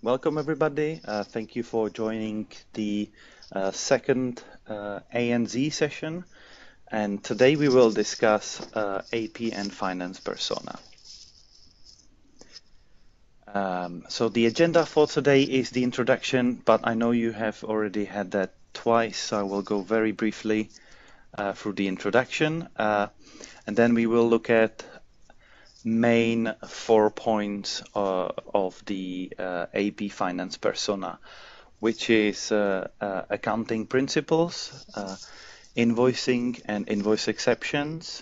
Welcome everybody. Thank you for joining the second ANZ session. And today we will discuss AP and finance persona. So the agenda for today is the introduction, but I know you have already had that twice, so I will go very briefly through the introduction. And then we will look at main 4 points of the AP finance persona, which is accounting principles, invoicing and invoice exceptions,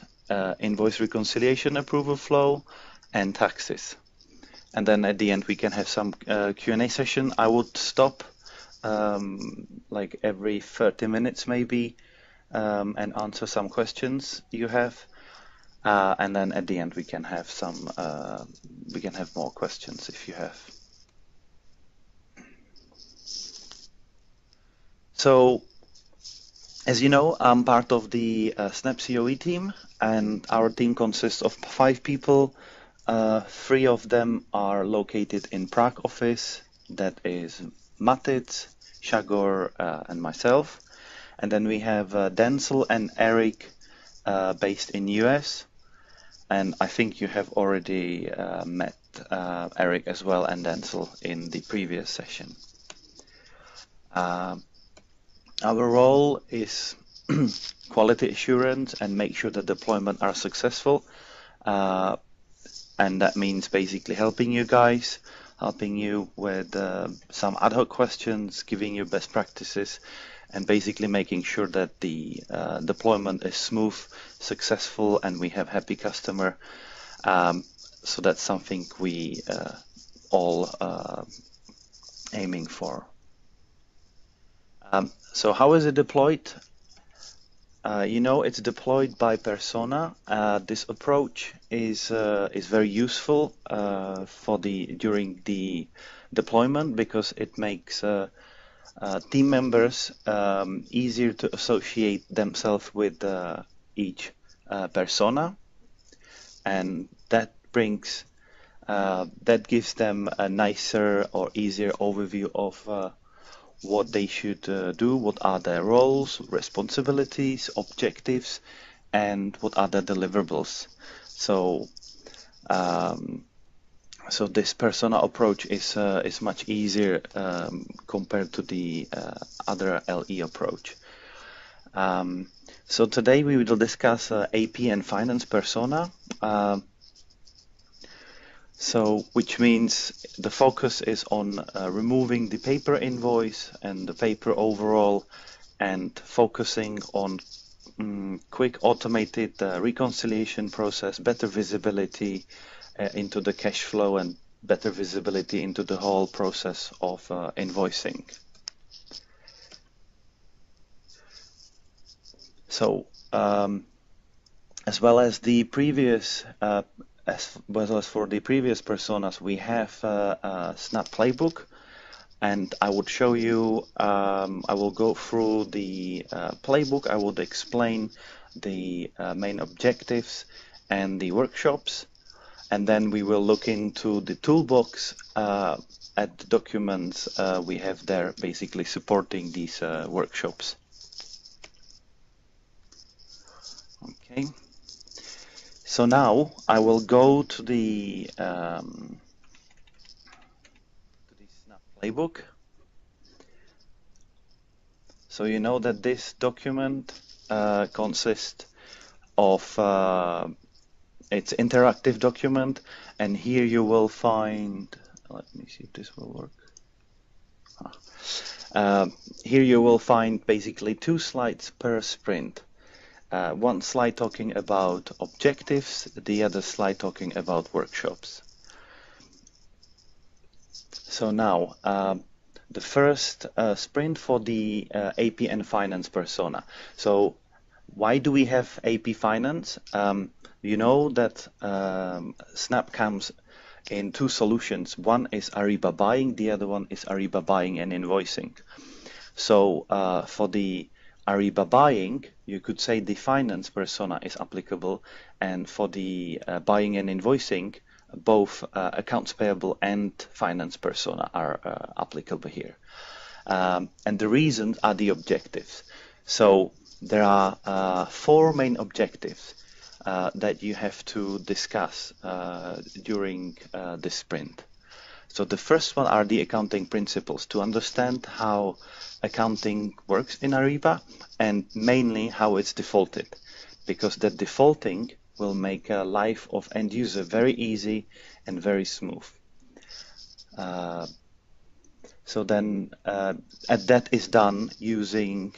invoice reconciliation approval flow, and taxes. And then at the end we can have some Q&A session. I would stop like every 30 minutes maybe and answer some questions you have. And then at the end we can have more questions if you have. So, as you know, I'm part of the Snap COE team, and our team consists of 5 people. 3 of them are located in Prague office. That is Matic, Shagor, and myself. And then we have Denzel and Eric based in US. And I think you have already met Eric as well and Denzel in the previous session. Our role is quality assurance and make sure that deployment are successful. And that means basically helping you guys, helping you with some ad hoc questions, giving you best practices, and basically making sure that the deployment is smooth, successful, and we have happy customer. So that's something we all aiming for. So how is it deployed? It's deployed by persona. This approach is very useful during the deployment because it makes team members easier to associate themselves with each persona, and that gives them a nicer or easier overview of what they should do, what are their roles, responsibilities, objectives, and what are their deliverables. So this persona approach is much easier compared to the other LE approach. So today we will discuss AP and finance persona. Which means the focus is on removing the paper invoice and the paper overall, and focusing on quick automated reconciliation process, better visibility into the cash flow, and better visibility into the whole process of invoicing. So, as well as the previous as well as for the previous personas, we have a Snap playbook, and I would show you, I will go through the playbook, I would explain the main objectives and the workshops, and then we will look into the toolbox at the documents we have there basically supporting these workshops. Okay. So now I will go to the Snap playbook. So you know that this document consists of it's interactive document, and here you will find. Let me see if this will work. Here you will find basically 2 slides per sprint. One slide talking about objectives, the other slide talking about workshops. So now, the first sprint for the AP and finance persona. So why do we have AP finance? You know that Snap comes in 2 solutions. One is Ariba buying, the other one is Ariba buying and invoicing. So for the Ariba buying, you could say the finance persona is applicable, and for the buying and invoicing, both accounts payable and finance persona are applicable here. And the reasons are the objectives. So there are four main objectives that you have to discuss during this sprint. So the first one are the accounting principles, to understand how accounting works in Ariba and mainly how it's defaulted, because that defaulting will make life of end user very easy and very smooth. So then that is done using,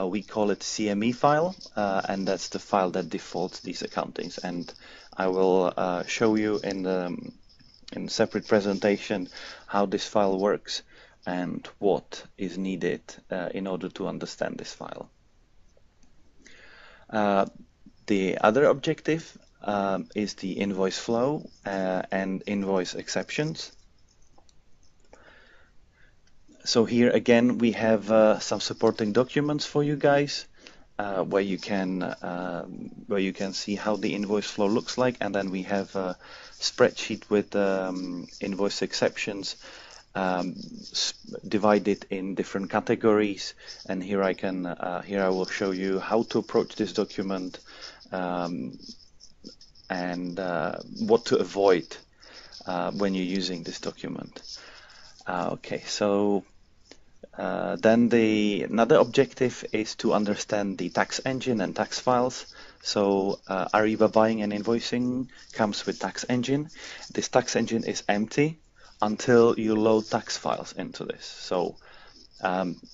we call it CME file, and that's the file that defaults these accountings. And I will show you in a separate presentation how this file works and what is needed in order to understand this file. The other objective is the invoice flow and invoice exceptions. So here again we have some supporting documents for you guys where you can see how the invoice flow looks like, and then we have a spreadsheet with invoice exceptions divided in different categories. And here I will show you how to approach this document and what to avoid when you're using this document. Okay, so then another objective is to understand the tax engine and tax files. So Ariba buying and invoicing comes with tax engine. This tax engine is empty until you load tax files into this. So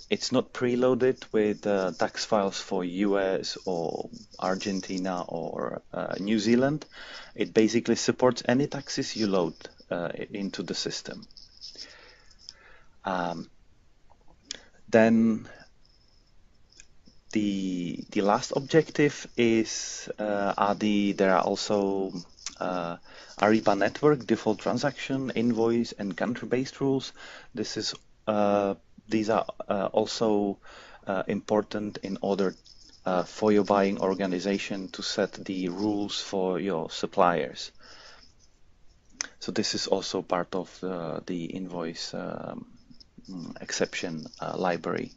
it's not preloaded with tax files for US or Argentina or New Zealand. It basically supports any taxes you load into the system. Then the last objective is there are also Ariba network default transaction, invoice, and country-based rules. These are also important in order for your buying organization to set the rules for your suppliers. So this is also part of the invoice exception library.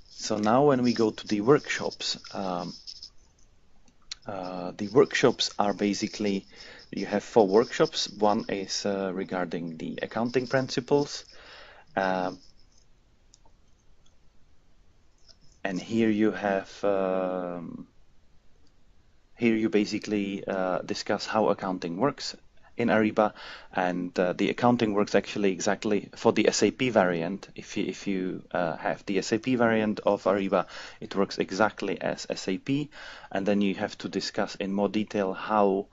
So now when we go to the workshops are basically, you have 4 workshops. One is regarding the accounting principles, and here you have here you basically discuss how accounting works in Ariba, and the accounting works actually exactly for the SAP variant. If you have the SAP variant of Ariba, it works exactly as SAP, and then you have to discuss in more detail how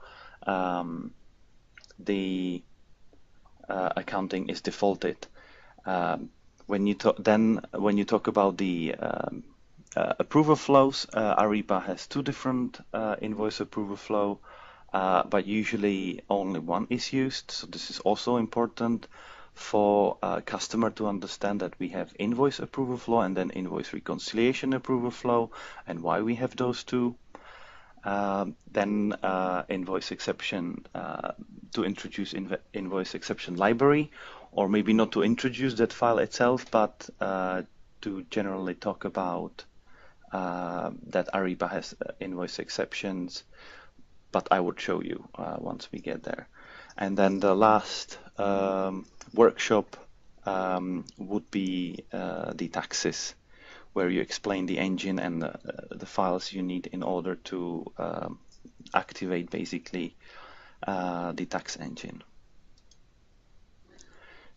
the accounting is defaulted. When you talk about the approval flows, Ariba has 2 different invoice approval flow. But usually only one is used. So this is also important for a customer to understand that we have invoice approval flow and then invoice reconciliation approval flow, and why we have those 2. Then invoice exception, to introduce invoice exception library, or maybe not to introduce that file itself, but to generally talk about that Ariba has invoice exceptions. But I would show you once we get there. And then the last workshop would be the taxes, where you explain the engine and the files you need in order to activate basically the tax engine.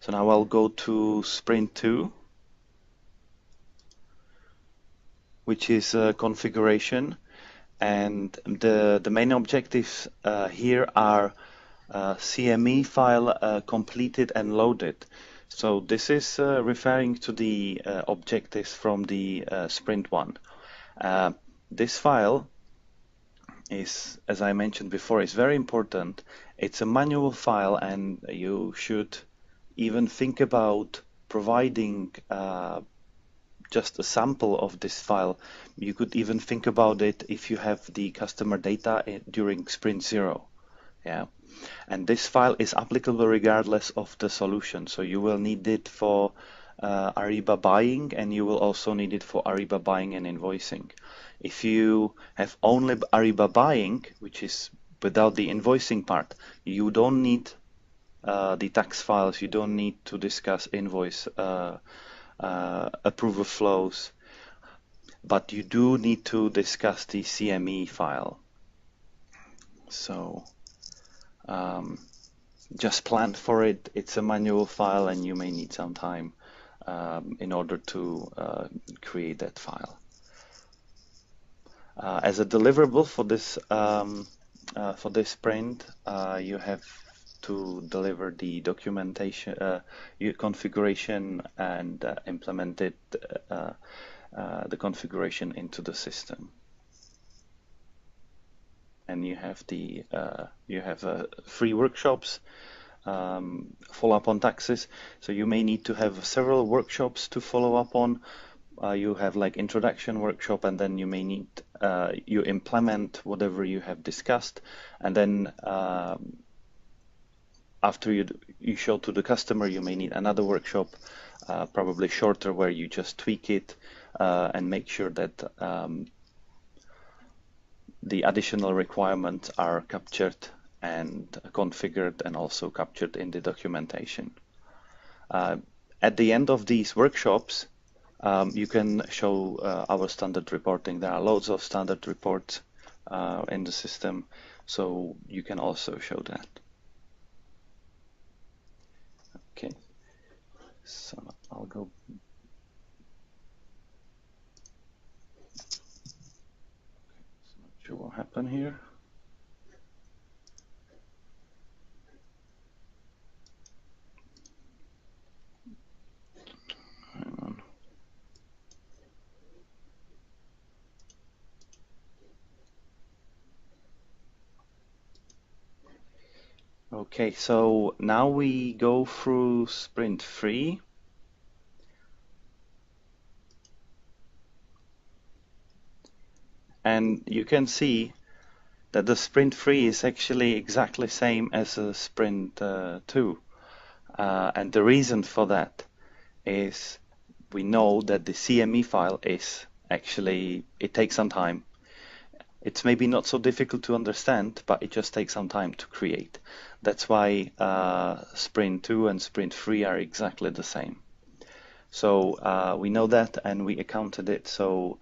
So now I'll go to sprint 2, which is configuration. And the main objectives here are CME file completed and loaded. So this is referring to the objectives from the sprint 1. This file is, as I mentioned before, is very important. It's a manual file, and you should even think about providing just a sample of this file. You could even think about it if you have the customer data during sprint 0. Yeah. And this file is applicable regardless of the solution. So you will need it for Ariba buying, and you will also need it for Ariba buying and invoicing. If you have only Ariba buying, which is without the invoicing part, you don't need the tax files, you don't need to discuss invoice approval flows, but you do need to discuss the CME file. So just plan for it. It's a manual file and you may need some time in order to create that file. As a deliverable for this sprint, you have to deliver the documentation, configuration, and implement it, the configuration into the system. And you have free workshops, follow up on taxes. So you may need to have several workshops to follow up on. You have like introduction workshop, and then you may need you implement whatever you have discussed, and then after you show to the customer, you may need another workshop, probably shorter, where you just tweak it and make sure that the additional requirements are captured and configured and also captured in the documentation. At the end of these workshops, you can show our standard reporting. There are loads of standard reports in the system, so you can also show that. Okay, so I'll go. Not sure what happened here. Hang on. Okay, so now we go through sprint 3. And you can see that the sprint 3 is actually exactly same as a sprint 2. And the reason for that is we know that the CME file is actually, it takes some time. It's maybe not so difficult to understand, but it just takes some time to create. That's why sprint 2 and sprint 3 are exactly the same. So we know that and we accounted it. So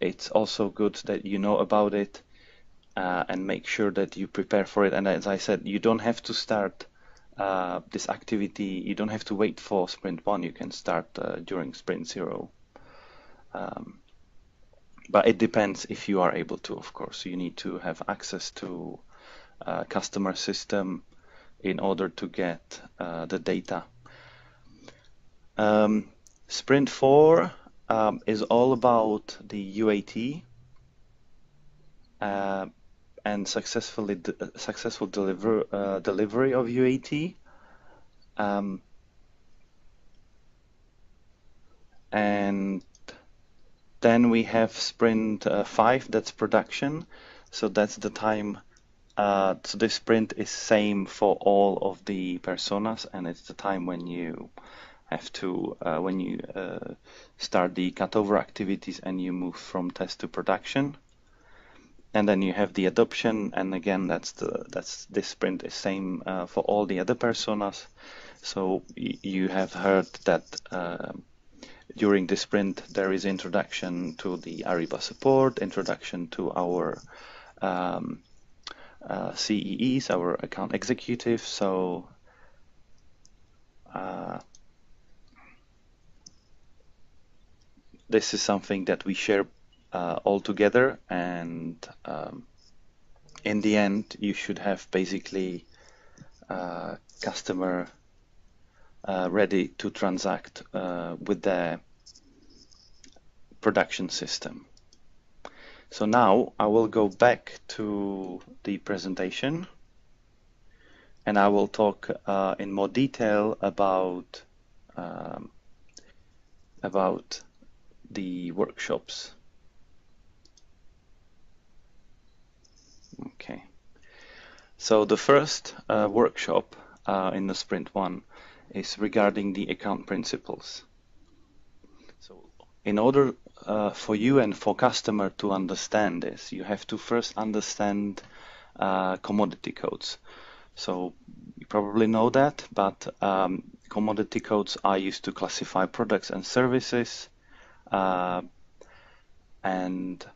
it's also good that you know about it and make sure that you prepare for it. And as I said, you don't have to start this activity, you don't have to wait for sprint 1, you can start during sprint 0. But it depends if you are able to, of course. You need to have access to customer system in order to get the data. Sprint 4 is all about the UAT and successful delivery of UAT. And then we have sprint 5, that's production. So that's the time. So this sprint is same for all of the personas, and it's the time when you have to start the cutover activities and you move from test to production. And then you have the adoption, and again, this sprint is same for all the other personas. So you have heard that during the sprint there is introduction to the Ariba support, introduction to our CEEs, our account executives. So this is something that we share all together, and in the end you should have basically customer ready to transact with the production system. So now I will go back to the presentation and I will talk in more detail about the workshops. Okay. So the first workshop in the sprint one is regarding the account principles. So in order for you and for customer to understand this, you have to first understand commodity codes. So you probably know that, but commodity codes are used to classify products and services, and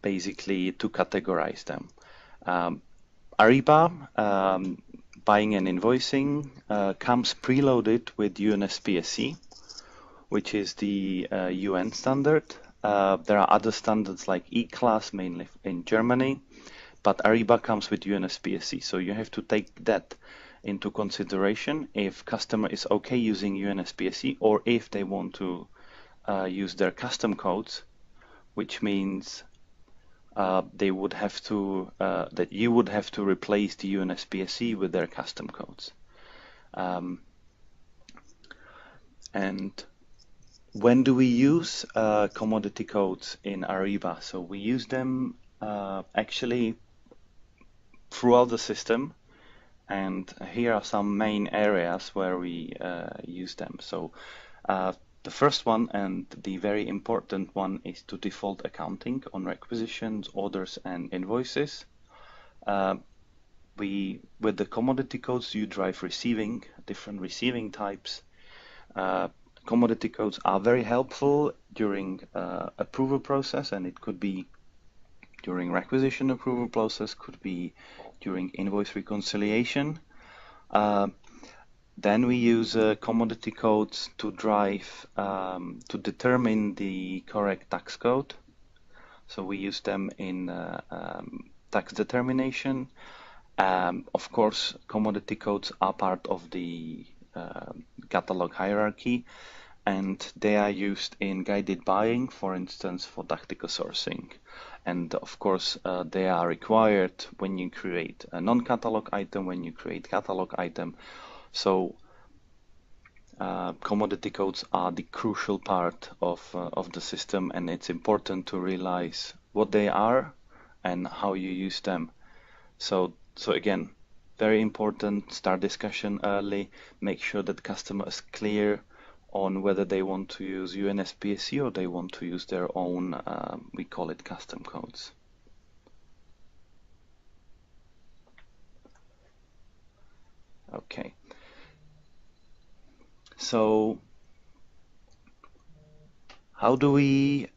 basically to categorize them. Ariba, buying and invoicing, comes preloaded with UNSPSC, which is the UN standard. There are other standards like E-class, mainly in Germany, but Ariba comes with UNSPSC, so you have to take that into consideration if customer is okay using UNSPSC or if they want to use their custom codes, which means they would have to that you would have to replace the UNSPSC with their custom codes. And when do we use commodity codes in Ariba? So we use them actually throughout the system, and here are some main areas where we use them. So the first one and the very important one is to default accounting on requisitions, orders, and invoices. With the commodity codes, you drive receiving, different receiving types. Commodity codes are very helpful during approval process, and it could be during requisition approval process, could be during invoice reconciliation. Then we use commodity codes to drive, to determine the correct tax code. So we use them in tax determination. Of course, commodity codes are part of the catalog hierarchy, and they are used in guided buying, for instance, for tactical sourcing. And of course, they are required when you create a non-catalog item, when you create catalog item. So commodity codes are the crucial part of the system, and it's important to realize what they are and how you use them. So again, very important, start discussion early, make sure that customer is clear on whether they want to use UNSPSC or they want to use their own, we call it custom codes. Okay. So how do we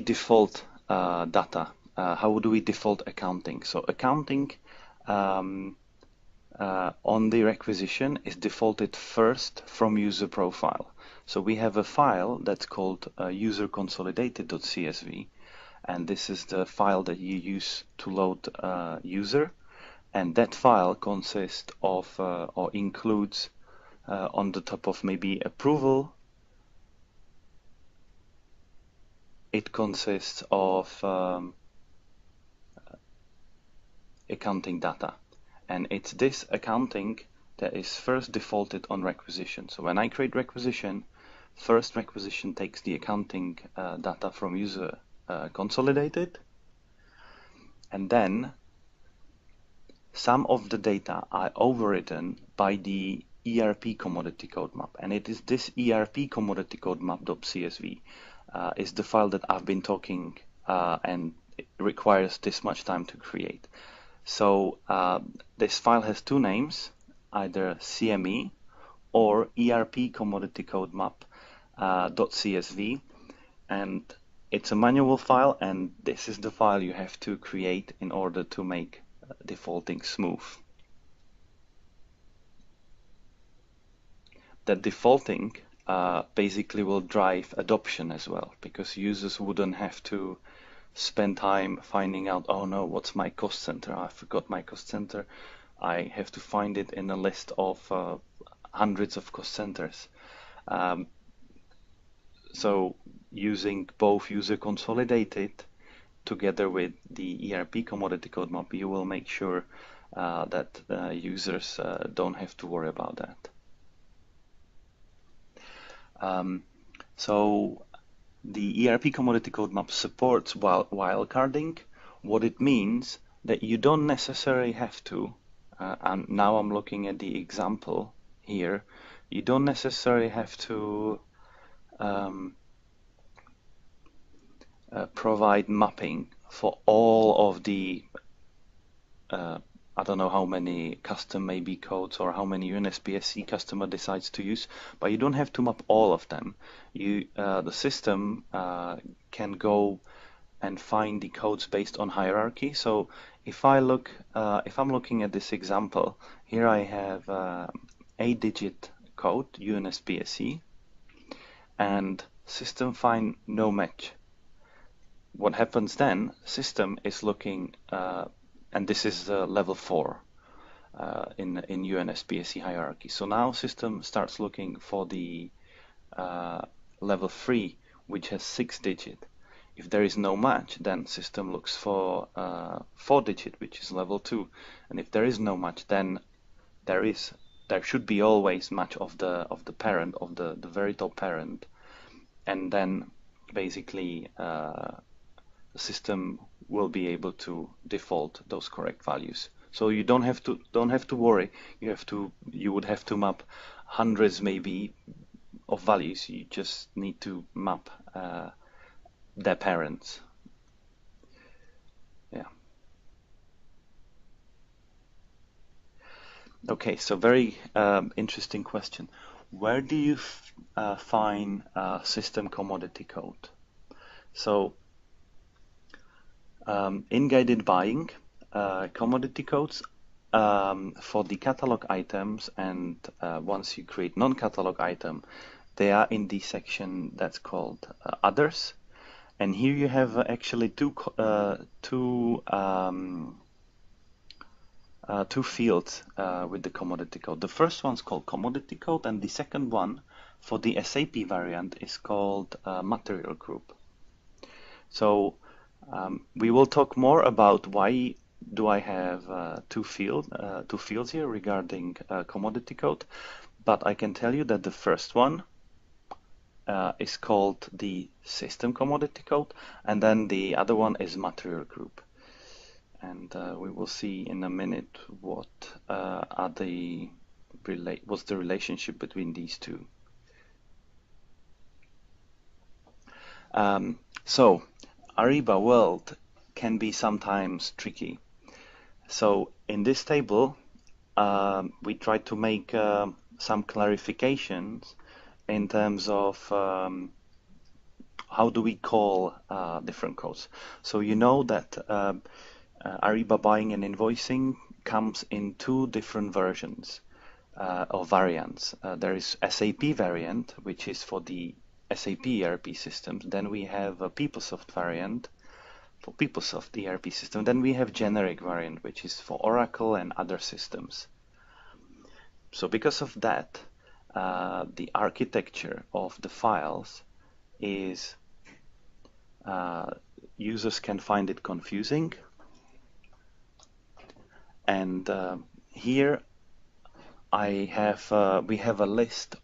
default data? How do we default accounting? So accounting on the requisition is defaulted first from user profile. So we have a file that's called userconsolidated.csv, and this is the file that you use to load user, and that file consists of or includes on the top of maybe approval, it consists of accounting data, and it's this accounting that is first defaulted on requisition. So when I create requisition, first requisition takes the accounting data from user consolidated, and then some of the data are overwritten by the ERP commodity code map, and it is this ERP commodity code map.csv is the file that I've been talking, and it requires this much time to create. So this file has two names, either CME or ERP commodity code map .csv, and it's a manual file, and this is the file you have to create in order to make defaulting smooth. That defaulting basically will drive adoption as well, because users wouldn't have to spend time finding out, oh no, what's my cost center? I forgot my cost center. I have to find it in a list of hundreds of cost centers. So using both user consolidated together with the ERP commodity code map, you will make sure that users don't have to worry about that. So The ERP commodity code map supports wildcarding. What it means that you don't necessarily have to, and now I'm looking at the example here, you don't necessarily have to um, provide mapping for all of the uh, I don't know how many custom maybe codes or how many UNSPSC customer decides to use, but you don't have to map all of them. The system can go and find the codes based on hierarchy. So if I'm looking at this example, here I have 8-digit code UNSPSC and system find no match. What happens then? System is looking, and this is level 4 in UNSPSC hierarchy. So now system starts looking for the uh, level 3, which has 6-digit. If there is no match, then system looks for 4-digit, which is level 2. And if there is no match, then there should be always match of the parent, of the very top parent, and then basically the system will be able to default those correct values. So you don't have to worry. You would have to map hundreds maybe of values. You just need to map their parents. Yeah. Okay. So very interesting question. Where do you find system commodity code? So in guided buying, commodity codes for the catalog items, and once you create non-catalog item, they are in the section that's called others. And here you have actually two fields with the commodity code. The first one's called commodity code, and the second one for the SAP variant is called material group. So we will talk more about why do I have two fields here regarding commodity code, but I can tell you that the first one is called the system commodity code, and then the other one is material group. And we will see in a minute what's the relationship between these two. So Ariba world can be sometimes tricky. So in this table, we try to make some clarifications in terms of how do we call different codes. So you know that Ariba buying and invoicing comes in two different versions or variants. There is SAP variant, which is for the SAP ERP systems. Then we have a PeopleSoft variant for PeopleSoft ERP system. Then we have generic variant, which is for Oracle and other systems. So because of that, the architecture of the files is users can find it confusing. And here we have a list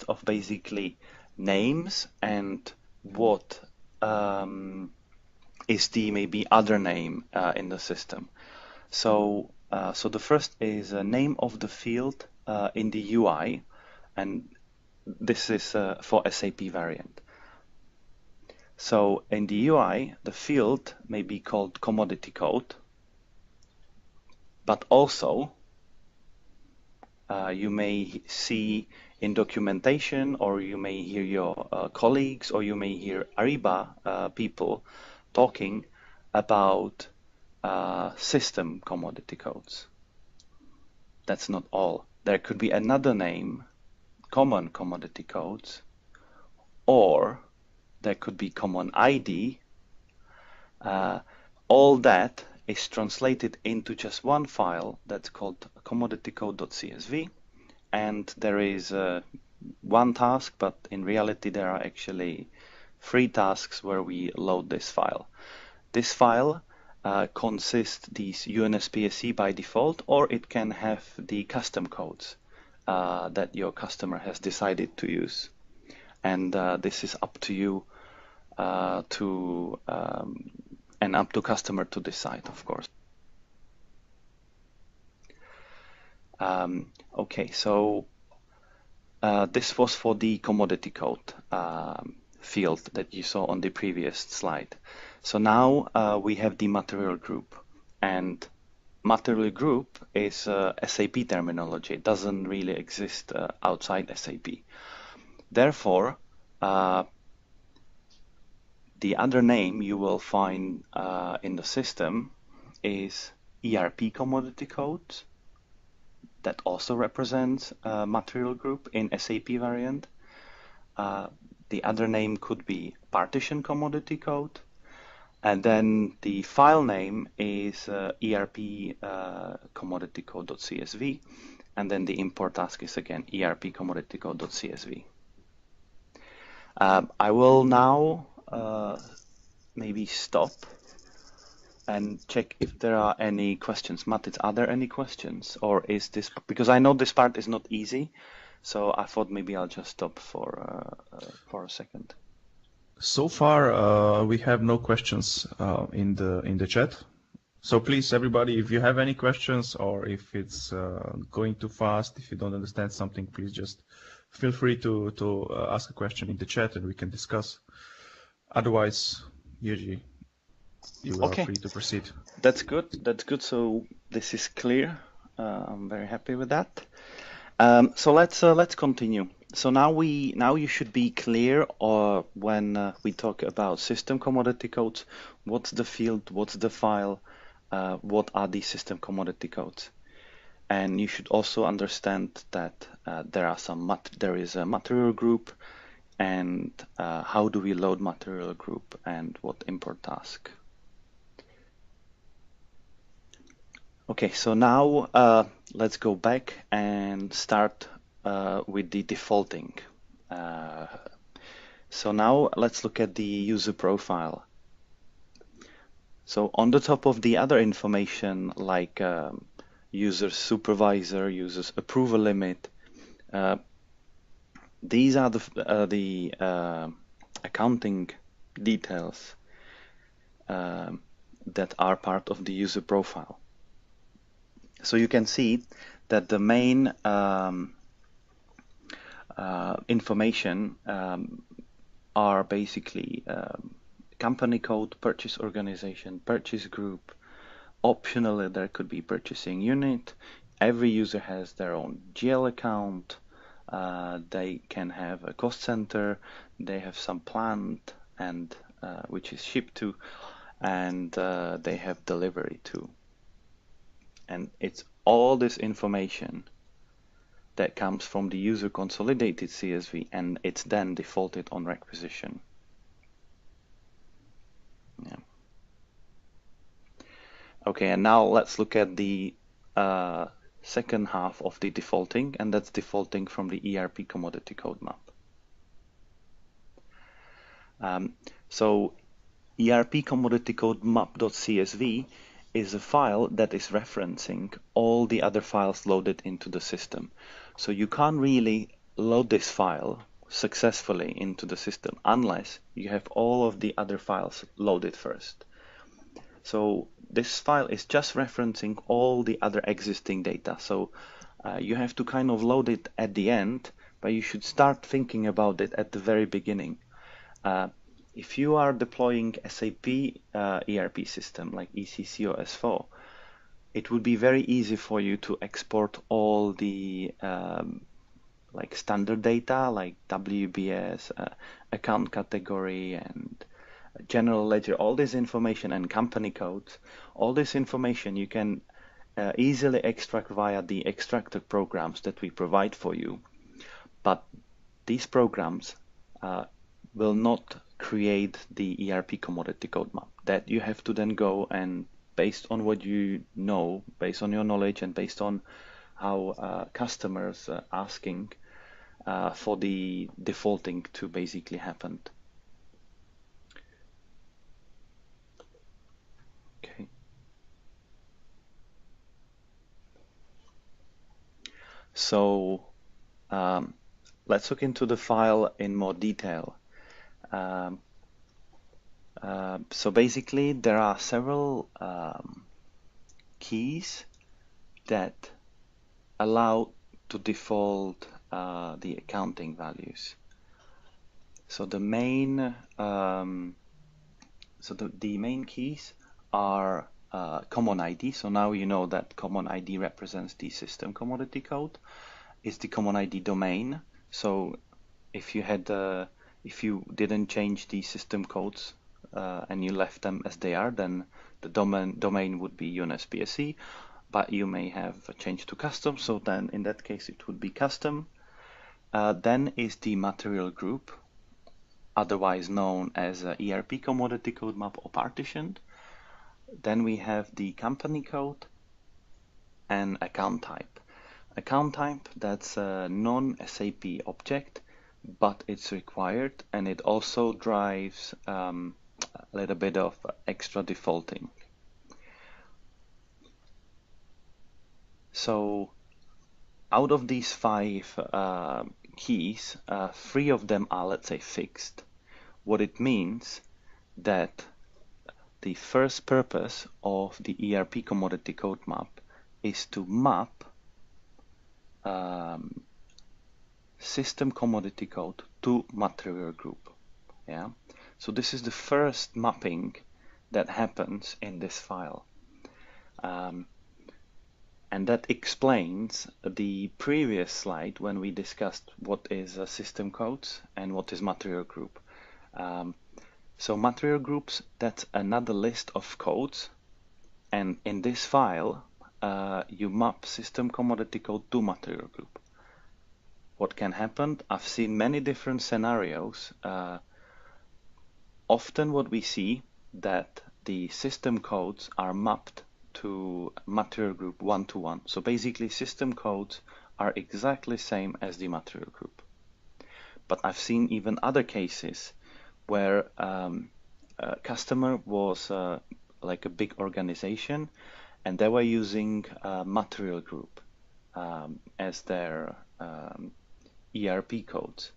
of basically names and what is the maybe other name in the system. So the first is a name of the field in the UI, and this is for SAP variant. So in the UI, the field may be called commodity code, but also you may see in documentation, or you may hear your colleagues, or you may hear Ariba people talking about system commodity codes. That's not all. There could be another name, common commodity codes, or there could be common ID. All that is translated into just one file that's called commoditycode.csv, and there is one task, but in reality there are actually 3 tasks where we load this file. This file consists these UNSPSC by default, or it can have the custom codes that your customer has decided to use. And this is up to you and up to customer to decide, of course. Okay, so this was for the commodity code field that you saw on the previous slide. So now we have the material group, and material group is SAP terminology. It doesn't really exist outside SAP. Therefore, the other name you will find in the system is ERP commodity code. That also represents material group in SAP variant. The other name could be partition commodity code. And then the file name is ERP commodity code.csv. And then the import task is again ERP commodity code.csv. I will now maybe stop and check if there are any questions. Matic, are there any questions? Or is this, because I know this part is not easy, so I thought maybe I'll just stop for a second. So far, we have no questions in the chat. So please, everybody, if you have any questions or if it's going too fast, if you don't understand something, please just feel free to ask a question in the chat and we can discuss. Otherwise, Yuji, you are free to proceed. That's good. That's good. So this is clear. I'm very happy with that. So let's continue. So now you should be clear when we talk about system commodity codes. What's the field? What's the file? What are the system commodity codes? And you should also understand that there is a material group, and how do we load material group and what import task. Okay, so now let's go back and start with the defaulting. So now let's look at the user profile. So on the top of the other information like user supervisor, user's approval limit, these are the accounting details that are part of the user profile. So you can see that the main information are basically company code, purchase organization, purchase group. Optionally, there could be purchasing unit. Every user has their own GL account. They can have a cost center. They have some plant and which is shipped to, and they have delivery too. And it's all this information that comes from the user consolidated CSV, and it's then defaulted on requisition. Yeah. Okay, and now let's look at the second half of the defaulting, and that's defaulting from the ERP commodity code map. So ERP commodity code map.csv is a file that is referencing all the other files loaded into the system. So you can't really load this file successfully into the system unless you have all of the other files loaded first. So this file is just referencing all the other existing data. So you have to kind of load it at the end, but you should start thinking about it at the very beginning. If you are deploying SAP ERP system like ECC or S4, it would be very easy for you to export all the like standard data like WBS, account category, and general ledger, all this information and company codes. All this information you can easily extract via the extractor programs that we provide for you. But these programs will not create the ERP commodity code map. That you have to then go and, based on what you know, based on your knowledge and based on how customers are asking for the defaulting to basically happen. Okay. So Um, let's look into the file in more detail. Um, so basically, there are several keys that allow to default the accounting values. So the main keys are common ID. So now you know that common ID represents the system commodity code. It's the common ID domain. So if you didn't change the system codes and you left them as they are, then the domain would be UNSBSE, but you may have changed to custom. So then in that case, it would be custom. Then is the material group, otherwise known as ERP commodity code map or partitioned. Then we have the company code and account type. Account type, that's a non-SAP object, but it's required, and it also drives a little bit of extra defaulting. So out of these five keys, three of them are, let's say, fixed. What it means that the first purpose of the ERP commodity code map is to map system commodity code to material group. Yeah. So this is the first mapping that happens in this file. And that explains the previous slide when we discussed what is system codes and what is material group. So material groups, that's another list of codes. And in this file, you map system commodity code to material group. What can happen? I've seen many different scenarios. Often what we see that the system codes are mapped to material group one-to-one. So basically system codes are exactly same as the material group. But I've seen even other cases where a customer was like a big organization and they were using material group as their ERP codes.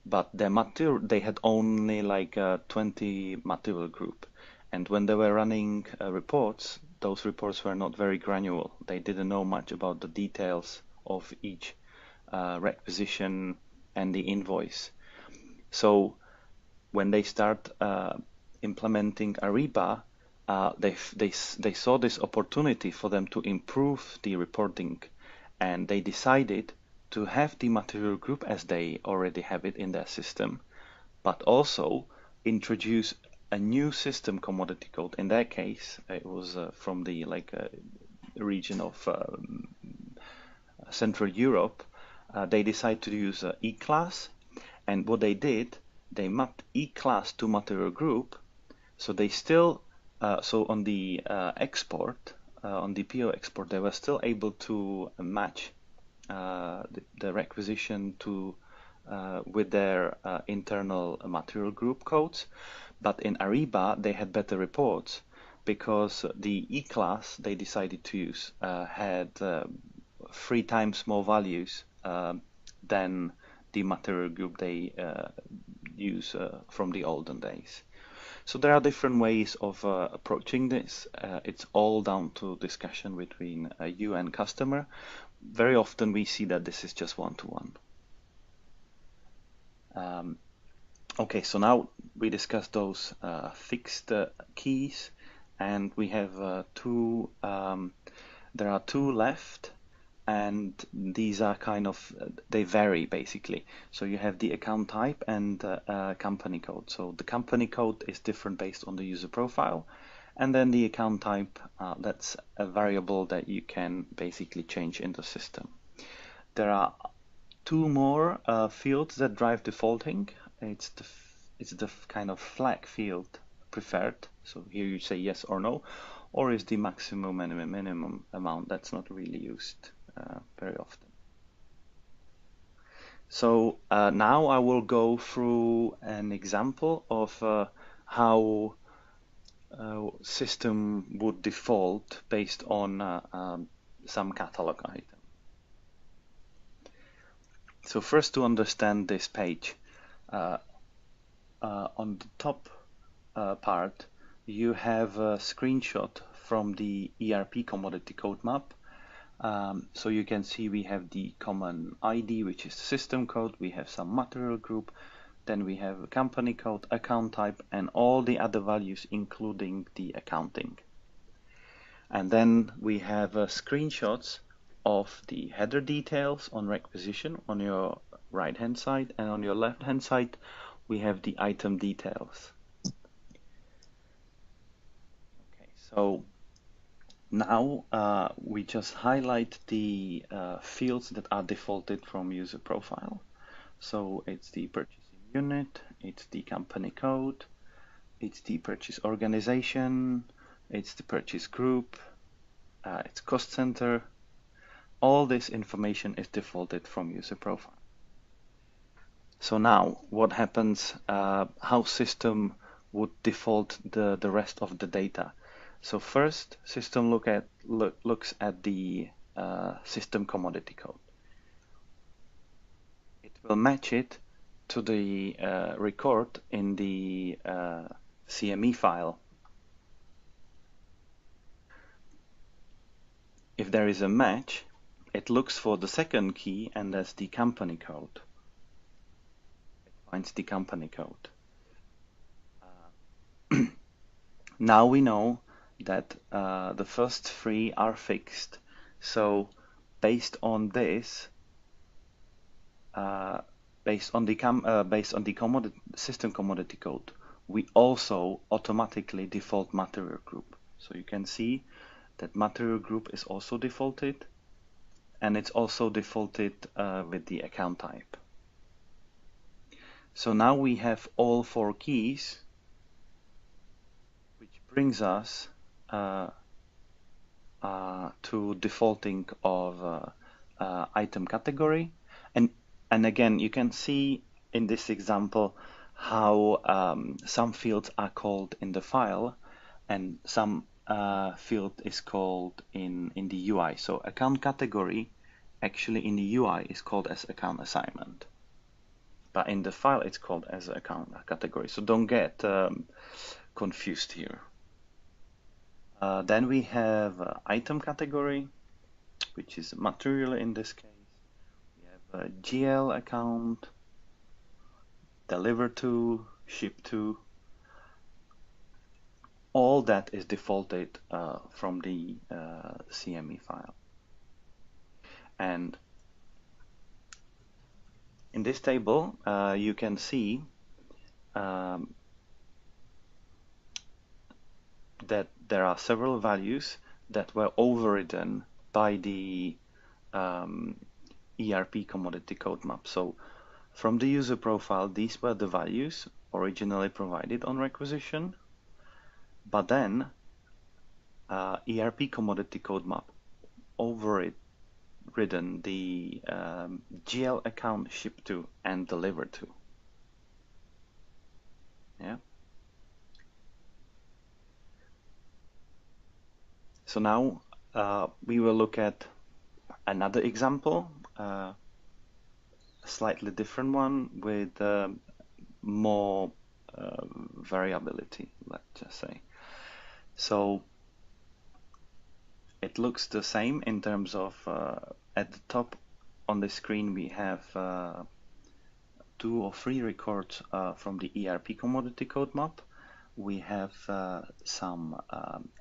But they had only like 20 material group. And when they were running reports, those reports were not very granular. They didn't know much about the details of each requisition and the invoice. So when they start implementing Ariba, they saw this opportunity for them to improve the reporting, and they decided to have the material group as they already have it in their system, but also introduce a new system commodity code. In that case, it was from the region of Central Europe. They decided to use E-class, and what they did, they mapped E-class to material group. So they still, so on the export, on the PO export, they were still able to match the requisition to with their internal material group codes, but in Ariba they had better reports because the E-class they decided to use had 3 times more values than the material group they use from the olden days. So there are different ways of approaching this. It's all down to discussion between you and customer. Very often we see that this is just one-to-one. Okay, so now we discussed those fixed keys, and we have there are two left, and these are kind of, they vary basically. So you have the account type and company code. So the company code is different based on the user profile, and then the account type, that's a variable that you can basically change in the system. There are two more fields that drive defaulting. It's the kind of flag field preferred. So here you say yes or no, or is the maximum and minimum amount that's not really used very often. So now I will go through an example of how system would default based on some catalog item. So first, to understand this page, uh, on the top part, you have a screenshot from the ERP commodity code map. So you can see we have the common ID, which is the system code. We have some material group. Then we have a company code, account type, and all the other values, including the accounting. And then we have screenshots of the header details on requisition on your right hand side, and on your left hand side we have the item details. Okay, so now we just highlight the fields that are defaulted from user profile. So it's the purchasing unit, it's the company code, it's the purchase organization, it's the purchase group, it's cost center. All this information is defaulted from user profile. So now what happens, how system would default the rest of the data. So first, system looks at the system commodity code. It will match it to the record in the CME file. If there is a match, it looks for the second key, and that's the company code. It finds the company code. Now we know that the first three are fixed. So based on this, based on the system commodity code, we also automatically default material group. So you can see that material group is also defaulted, and it's also defaulted with the account type. So now we have all four keys, which brings us to defaulting of item category. And again, you can see in this example how some fields are called in the file and some field is called in the UI. So account category actually in the UI is called as account assignment, but in the file it's called as account category. So don't get confused here. Then we have item category, which is material in this case. We have a GL account, deliver to, ship to. All that is defaulted from the CME file. And in this table, you can see that there are several values that were overridden by the ERP commodity code map. So from the user profile, these were the values originally provided on requisition, but then ERP commodity code map overridden the GL account ship to and deliver to. Yeah. So now we will look at another example, a slightly different one with more variability, let's just say. So it looks the same in terms of at the top on the screen we have 2 or 3 records from the ERP commodity code map. We have some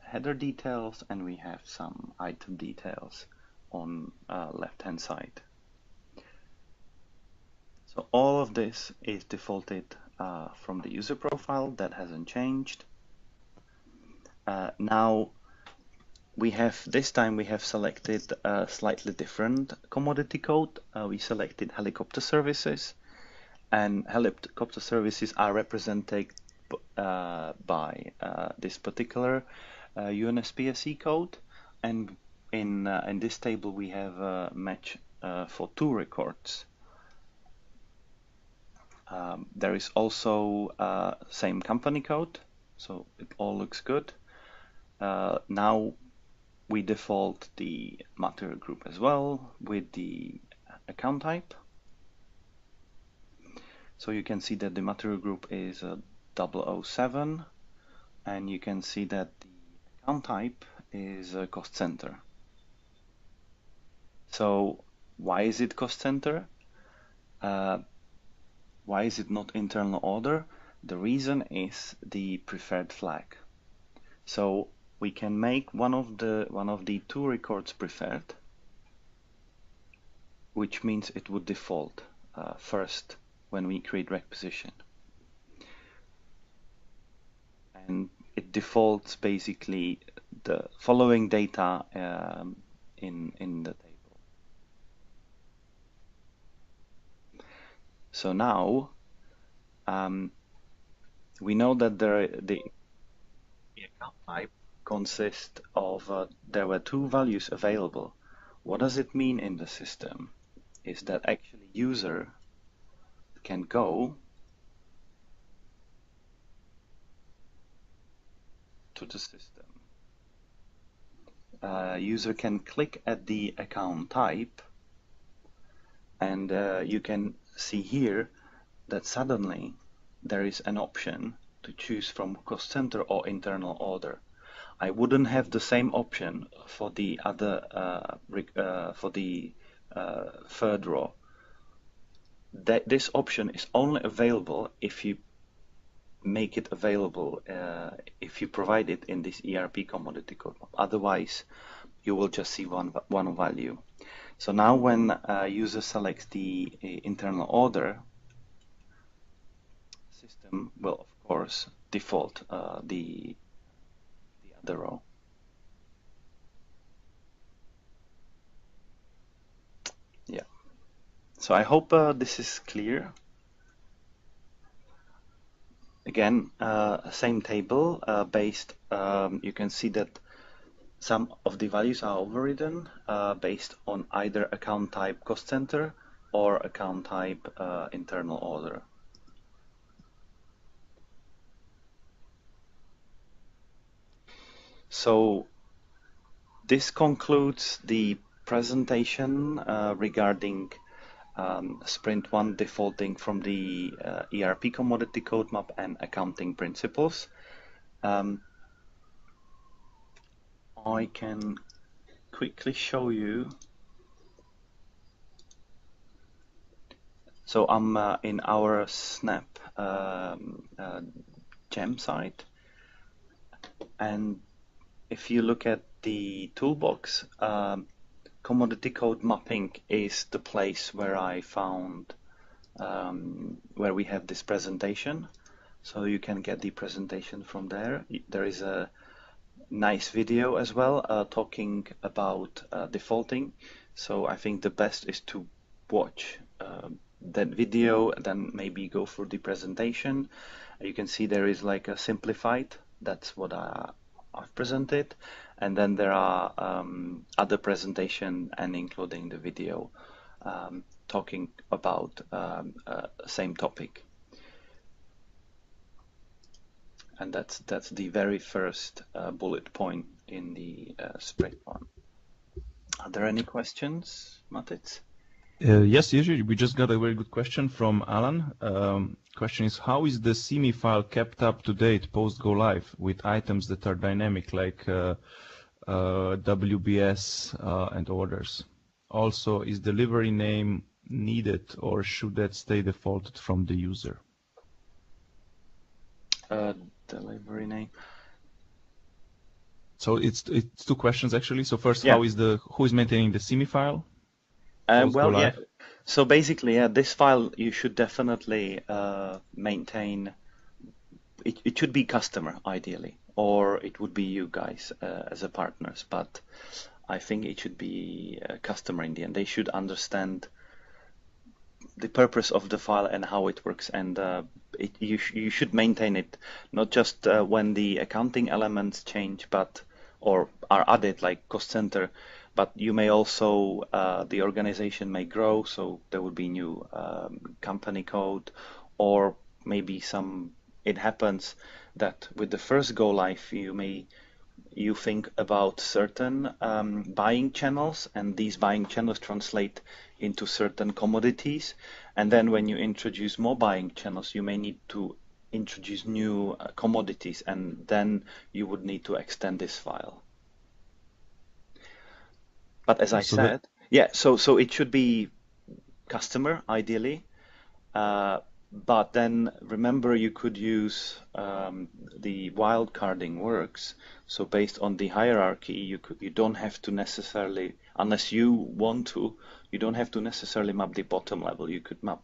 header details and we have some item details on left hand side. So all of this is defaulted from the user profile. That hasn't changed. Now this time we have selected a slightly different commodity code. We selected helicopter services, and helicopter services are represented by this particular UNSPSE code, and in this table we have a match for 2 records. There is also same company code, so it all looks good. Now we default the material group as well with the account type. So you can see that the material group is 007, and you can see that the account type is a cost center. So why is it cost center? Uh, why is it not internal order? The reason is the preferred flag. So we can make one of the two records preferred, which means it would default first when we create requisition. And it defaults basically the following data in the table. So now we know that the account type consists of there were two values available. What does it mean in the system? Is that actually user can go to the system. User can click at the account type, and you can see here that suddenly there is an option to choose from cost center or internal order. I wouldn't have the same option for the other third row. This option is only available if you make it available, if you provide it in this ERP commodity code map. Otherwise, you will just see one value. So now when user selects the internal order, system will of course default the other row. Yeah. So I hope this is clear. Again, same table based. You can see that some of the values are overridden based on either account type cost center or account type internal order. So this concludes the presentation regarding Sprint 1 defaulting from the ERP commodity code map and accounting principles. I can quickly show you. So I'm in our Snap gem site, and if you look at the toolbox, commodity code mapping is the place where I found where we have this presentation. So you can get the presentation from there. There is a nice video as well talking about defaulting. So I think the best is to watch that video and then maybe go through the presentation. You can see there is like a simplified, that's what I've presented, and then there are other presentation and including the video talking about same topic. And that's the very first bullet point in the Sprint one. Are there any questions, Matic? Yes, usually we just got a very good question from Alan. Question is, how is the CME file kept up to date post go live with items that are dynamic like WBS and orders? Also, is delivery name needed or should that stay defaulted from the user? Delivery name. So it's two questions actually. So first, Yeah. who is maintaining the CME file? Well, yeah. So basically, yeah, this file you should definitely maintain. It should be customer ideally, or it would be you guys as a partners. But I think it should be a customer in the end. They should understand the purpose of the file and how it works, and you should maintain it not just when the accounting elements change, but or are added like cost center, but you may also the organization may grow, so there would be new company code, or maybe it happens that with the first go live you may you think about certain buying channels, and these buying channels translate into certain commodities. And then when you introduce more buying channels, you may need to introduce new commodities, and then you would need to extend this file. But as I So that said, yeah, so it should be customer ideally. But then remember, you could use the wildcarding works. So based on the hierarchy, you don't have to necessarily, unless you want to, you don't have to necessarily map the bottom level. You could map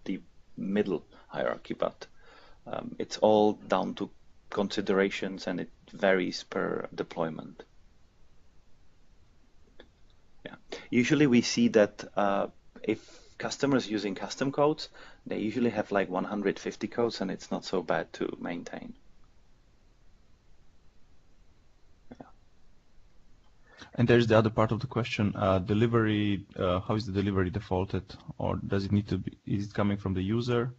the middle hierarchy, but it's all down to considerations, and it varies per deployment. Yeah. Usually we see that if customers using custom codes, they usually have like 150 codes, and it's not so bad to maintain. And there's the other part of the question, delivery, how is the delivery defaulted, or does it need to be, is it coming from the user?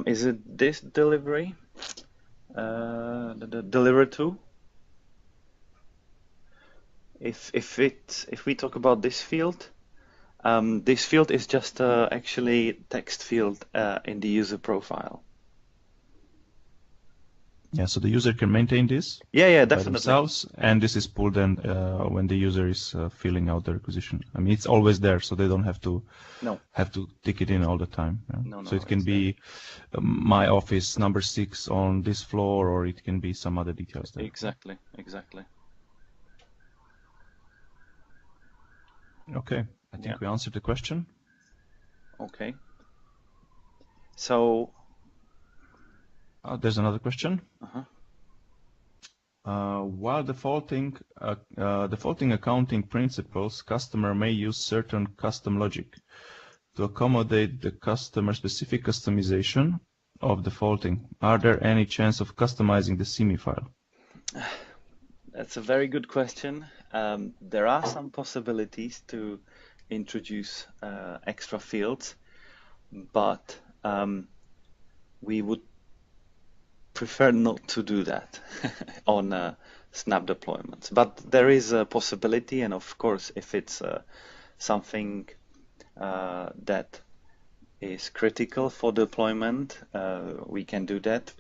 Is it this delivery? The deliver to? If we talk about this field is just actually text field in the user profile. Yeah, so the user can maintain this Yeah, by definitely. themselves, and this is pulled in when the user is filling out the requisition. I mean, it's always there, so they don't have to No, tick it in all the time. Yeah? no, So no, it can it's there. be my office number 6 on this floor, or it can be some other details there. Exactly, exactly. Okay, I Yeah, think we answered the question. okay. So, There's another question. uh-huh. While defaulting accounting principles, customer may use certain custom logic to accommodate the customer-specific customization of defaulting. Are there any chance of customizing the CME file? That's a very good question. There are some possibilities to introduce extra fields, but we would prefer not to do that on snap deployments. But there is a possibility, and of course, if it's something that is critical for deployment, we can do that.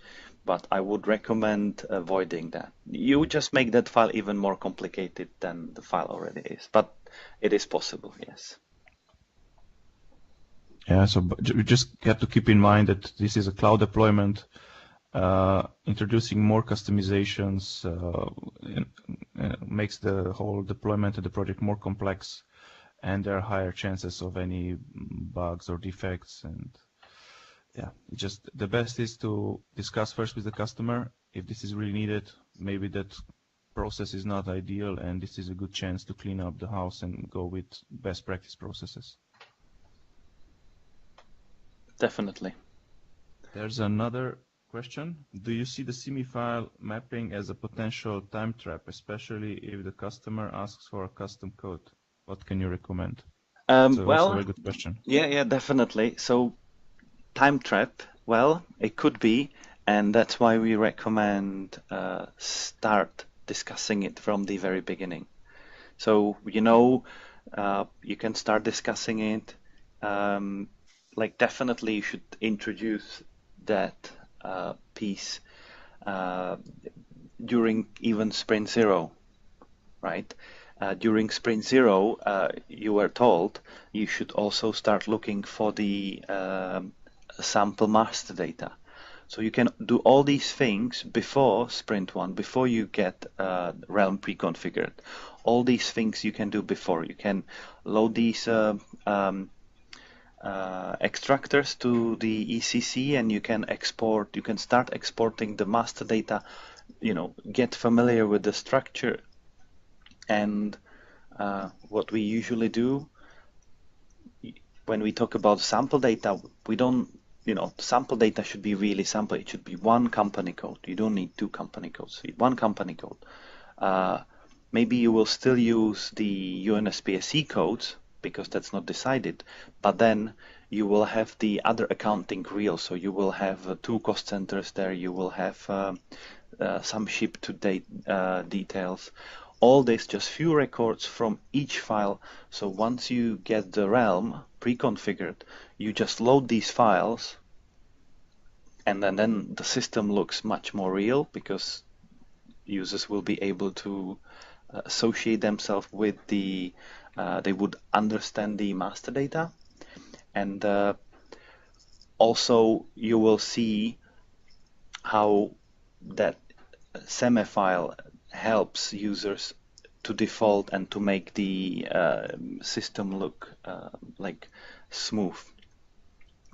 But I would recommend avoiding that. You would just make that file even more complicated than the file already is. But it is possible, yes. Yeah, so you just have to keep in mind that this is a cloud deployment. Introducing more customizations makes the whole deployment of the project more complex, and there are higher chances of any bugs or defects. And yeah, just the best is to discuss first with the customer if this is really needed. Maybe that process is not ideal, and this is a good chance to clean up the house and go with best practice processes. Definitely. There's another question. Do you see the CME file mapping as a potential time trap, especially if the customer asks for a custom code? What can you recommend? So also a Well, very good question. yeah, definitely. So time trap, well, it could be, and that's why we recommend start discussing it from the very beginning. So, you can start discussing it. Like definitely you should introduce that piece during even Sprint Zero, right? During Sprint Zero, you were told you should also start looking for the sample master data. So you can do all these things before Sprint 1, before you get Realm pre-configured. All these things you can do before. You can load these extractors to the ECC, and you can export. You can start exporting the master data. Get familiar with the structure. And what we usually do when we talk about sample data, we don't, sample data should be really sample. It should be one company code. You don't need two company codes. One company code. Maybe you will still use the UNSPSE codes because that's not decided, but then you will have the other accounting real. So you will have two cost centers there. You will have some ship to date details. All this, just few records from each file. So once you get the realm pre-configured, you just load these files, and then the system looks much more real because users will be able to associate themselves with they would understand the master data. And also you will see how that SEME file helps users to default and to make the system look like smooth.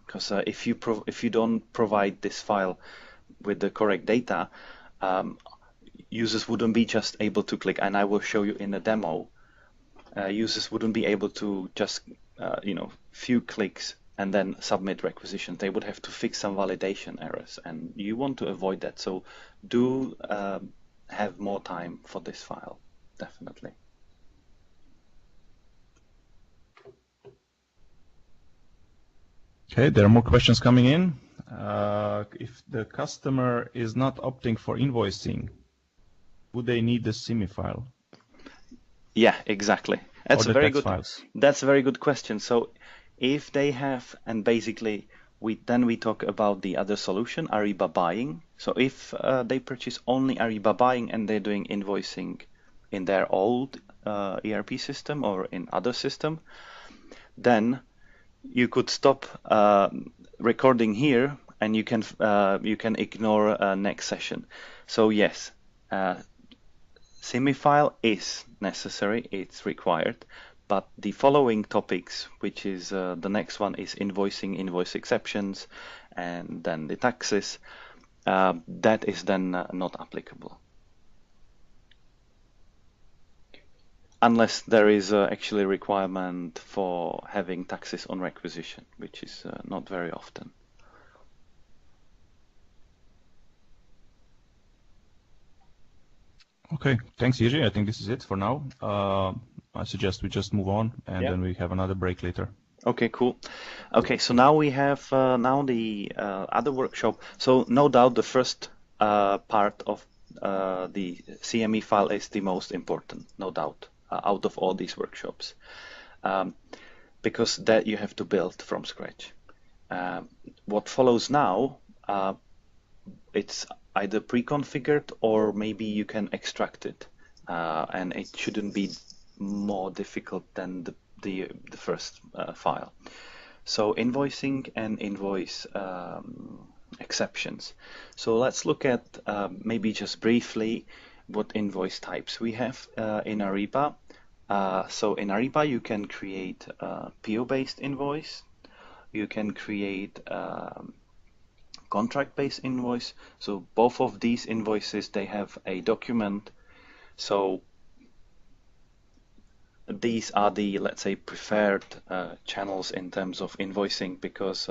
Because if you don't provide this file with the correct data, users wouldn't be just able to click, and I will show you in a demo. Users wouldn't be able to just few clicks and then submit requisitions. They would have to fix some validation errors, and you want to avoid that. So do have more time for this file, definitely. Okay, there are more questions coming in. If the customer is not opting for invoicing, would they need the CMI file? Yeah, exactly. That's a very good question. So if they have, and basically we talk about the other solution, Ariba buying. So if they purchase only Ariba buying and they're doing invoicing in their old ERP system or in other system, then you could stop recording here and you can ignore next session. So yes, CMI file is necessary, it's required, but the following topics, which is the next one is invoicing, invoice exceptions, and then the taxes, that is then not applicable. Unless there is actually a requirement for having taxes on requisition, which is not very often. Okay, thanks, Jiří. I think this is it for now. I suggest we just move on, and then we have another break later. Okay, cool. Okay, so now we have now the other workshop. So no doubt the first part of the CME file is the most important, no doubt, out of all these workshops, because that you have to build from scratch. What follows now, it's either pre-configured or maybe you can extract it, and it shouldn't be more difficult than the first file. So invoicing and invoice exceptions. So let's look at maybe just briefly what invoice types we have in Ariba. So in Ariba you can create a PO-based invoice, you can create contract-based invoice. So both of these invoices, they have a document. So these are the, let's say, preferred channels in terms of invoicing, because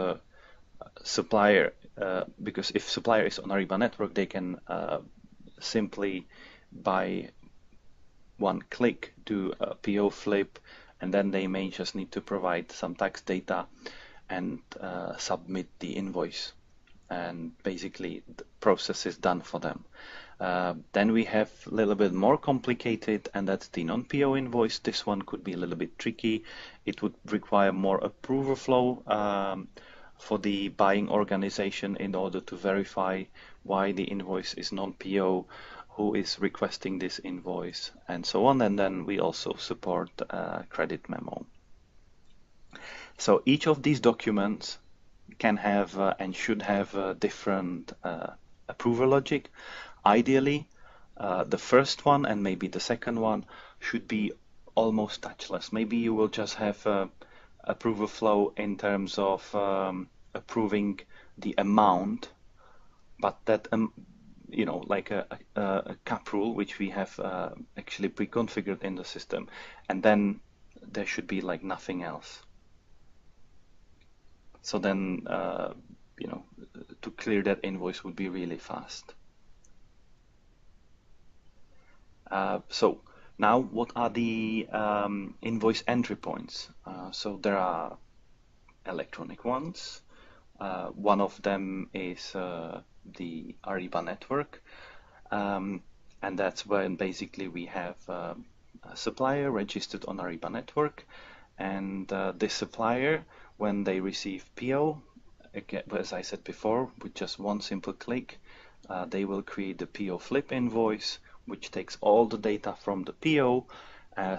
because if supplier is on Ariba network, they can simply by one click do a PO flip, and then they may just need to provide some tax data and submit the invoice, and basically the process is done for them. Then we have a little bit more complicated, and that's the non-PO invoice. This one could be a little bit tricky. It would require more approval flow for the buying organization in order to verify why the invoice is non-PO, who is requesting this invoice, and so on. And then we also support credit memo. So each of these documents can have and should have different approval logic. Ideally, the first one and maybe the second one should be almost touchless. Maybe you will just have approval flow in terms of approving the amount, but that like a cap rule, which we have actually pre-configured in the system, and then there should be like nothing else. So then to clear that invoice would be really fast. So now, what are the invoice entry points? So there are electronic ones. One of them is the Ariba network. And that's when basically we have a supplier registered on Ariba network, and this supplier, when they receive PO, again, as I said before, with just one simple click, they will create the PO flip invoice, which takes all the data from the PO.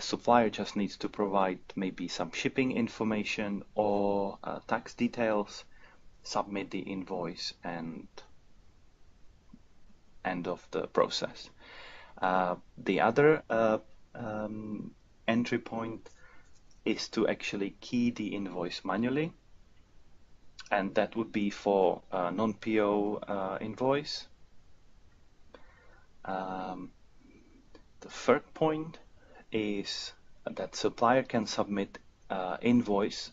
Supplier just needs to provide maybe some shipping information or tax details, submit the invoice, and end of the process. The other entry point is to actually key the invoice manually, and that would be for non-PO invoice. The third point is that supplier can submit invoice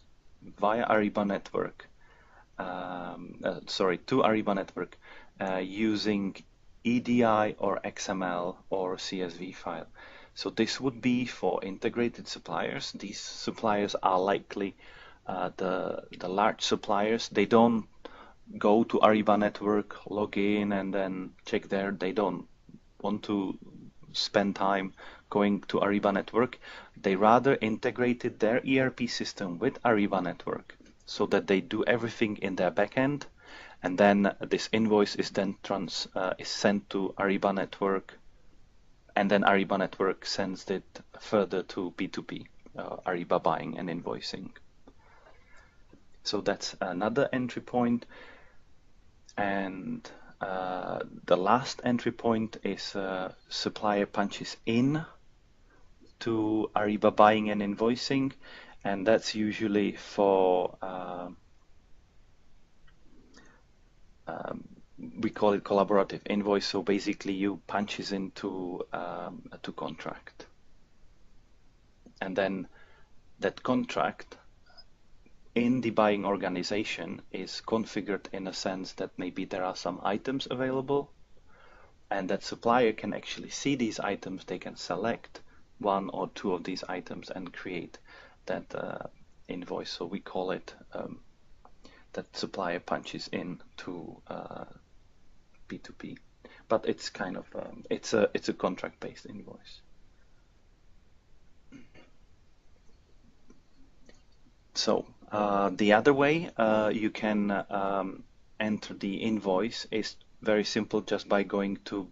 via Ariba network, to Ariba network using EDI or XML or CSV file. So this would be for integrated suppliers. These suppliers are likely the large suppliers. They don't go to Ariba network, log in, and then check there. They don't want to spend time going to Ariba network. They rather integrated their ERP system with Ariba network so that they do everything in their backend, and then this invoice is then is sent to Ariba network, and then Ariba network sends it further to P2P, Ariba buying and invoicing. So that's another entry point. And the last entry point is supplier punches in to Ariba buying and invoicing, and that's usually for we call it collaborative invoice. So basically, you punches into to contract, and then that contract in the buying organization is configured in a sense that maybe there are some items available, and that supplier can actually see these items. They can select one or two of these items and create that invoice. So we call it that supplier punches in to P2P, but it's kind of it's a contract-based invoice. So the other way you can enter the invoice is very simple, just by going to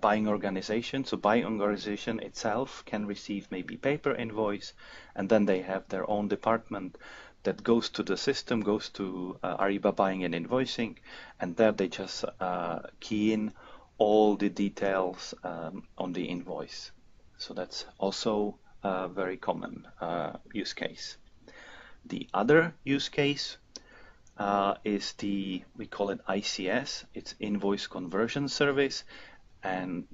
buying organization. So buying organization itself can receive maybe paper invoice, and then they have their own department that goes to the system, goes to Ariba buying and invoicing, and there they just key in all the details on the invoice. So that's also a very common use case. The other use case is we call it ICS, it's Invoice Conversion Service, and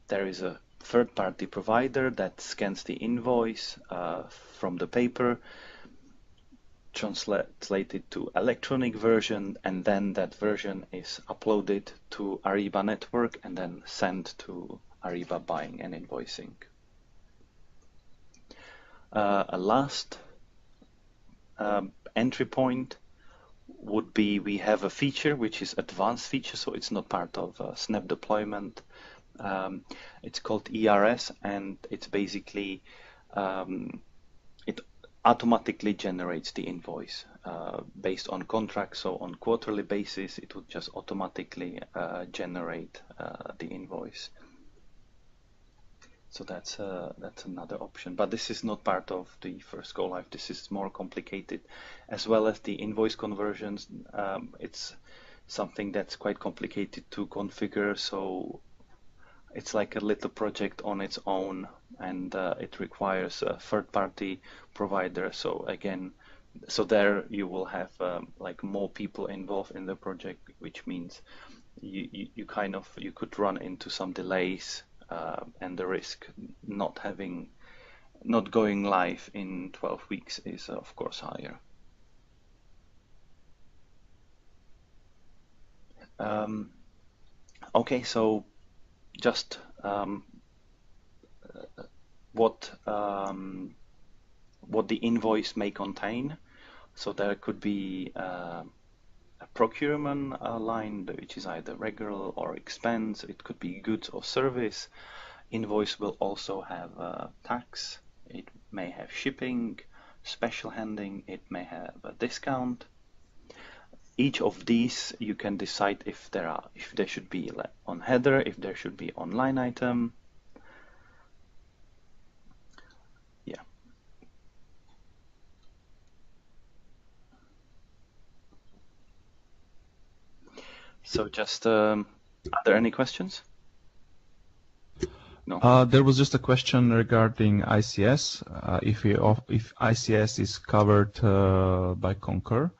there is a third-party provider that scans the invoice from the paper, translated to electronic version, and then that version is uploaded to Ariba network and then sent to Ariba buying and invoicing. A last entry point would be, we have a feature which is advanced feature, so it's not part of Snap deployment. It's called ERS, and it's basically it automatically generates the invoice based on contract. So on quarterly basis, it would just automatically generate the invoice. So that's another option, but this is not part of the first go live. This is more complicated, as well as the invoice conversions. It's something that's quite complicated to configure. So it's like a little project on its own, and it requires a third-party provider. So again, there you will have like more people involved in the project, which means you could run into some delays. And the risk not going live in 12 weeks is of course higher. Okay, so just what the invoice may contain. So there could be a procurement line, which is either regular or expense. It could be goods or service. Invoice will also have tax. It may have shipping, special handling. It may have a discount. Each of these you can decide if there should be on header, if there should be on line item. Yeah. So just are there any questions? No. There was just a question regarding ICS. If ICS is covered by Concur,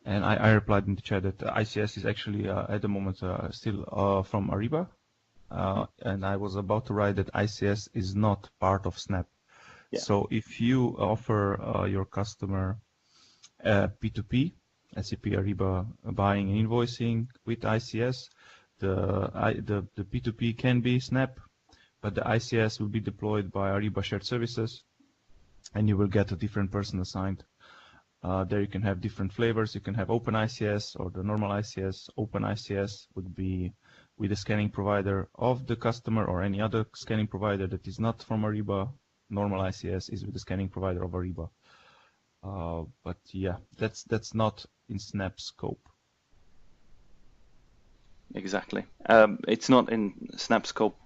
and I replied in the chat that ICS is actually at the moment still from Ariba, and I was about to write that ICS is not part of Snap. Yeah. So if you offer your customer P2P, SAP Ariba buying and invoicing with ICS, the P2P can be Snap, but the ICS will be deployed by Ariba Shared Services, and you will get a different person assigned. There you can have different flavors. You can have Open ICS or the normal ICS. Open ICS would be with the scanning provider of the customer or any other scanning provider that is not from Ariba. Normal ICS is with the scanning provider of Ariba. But yeah, that's not in Snap scope. Exactly. It's not in Snap scope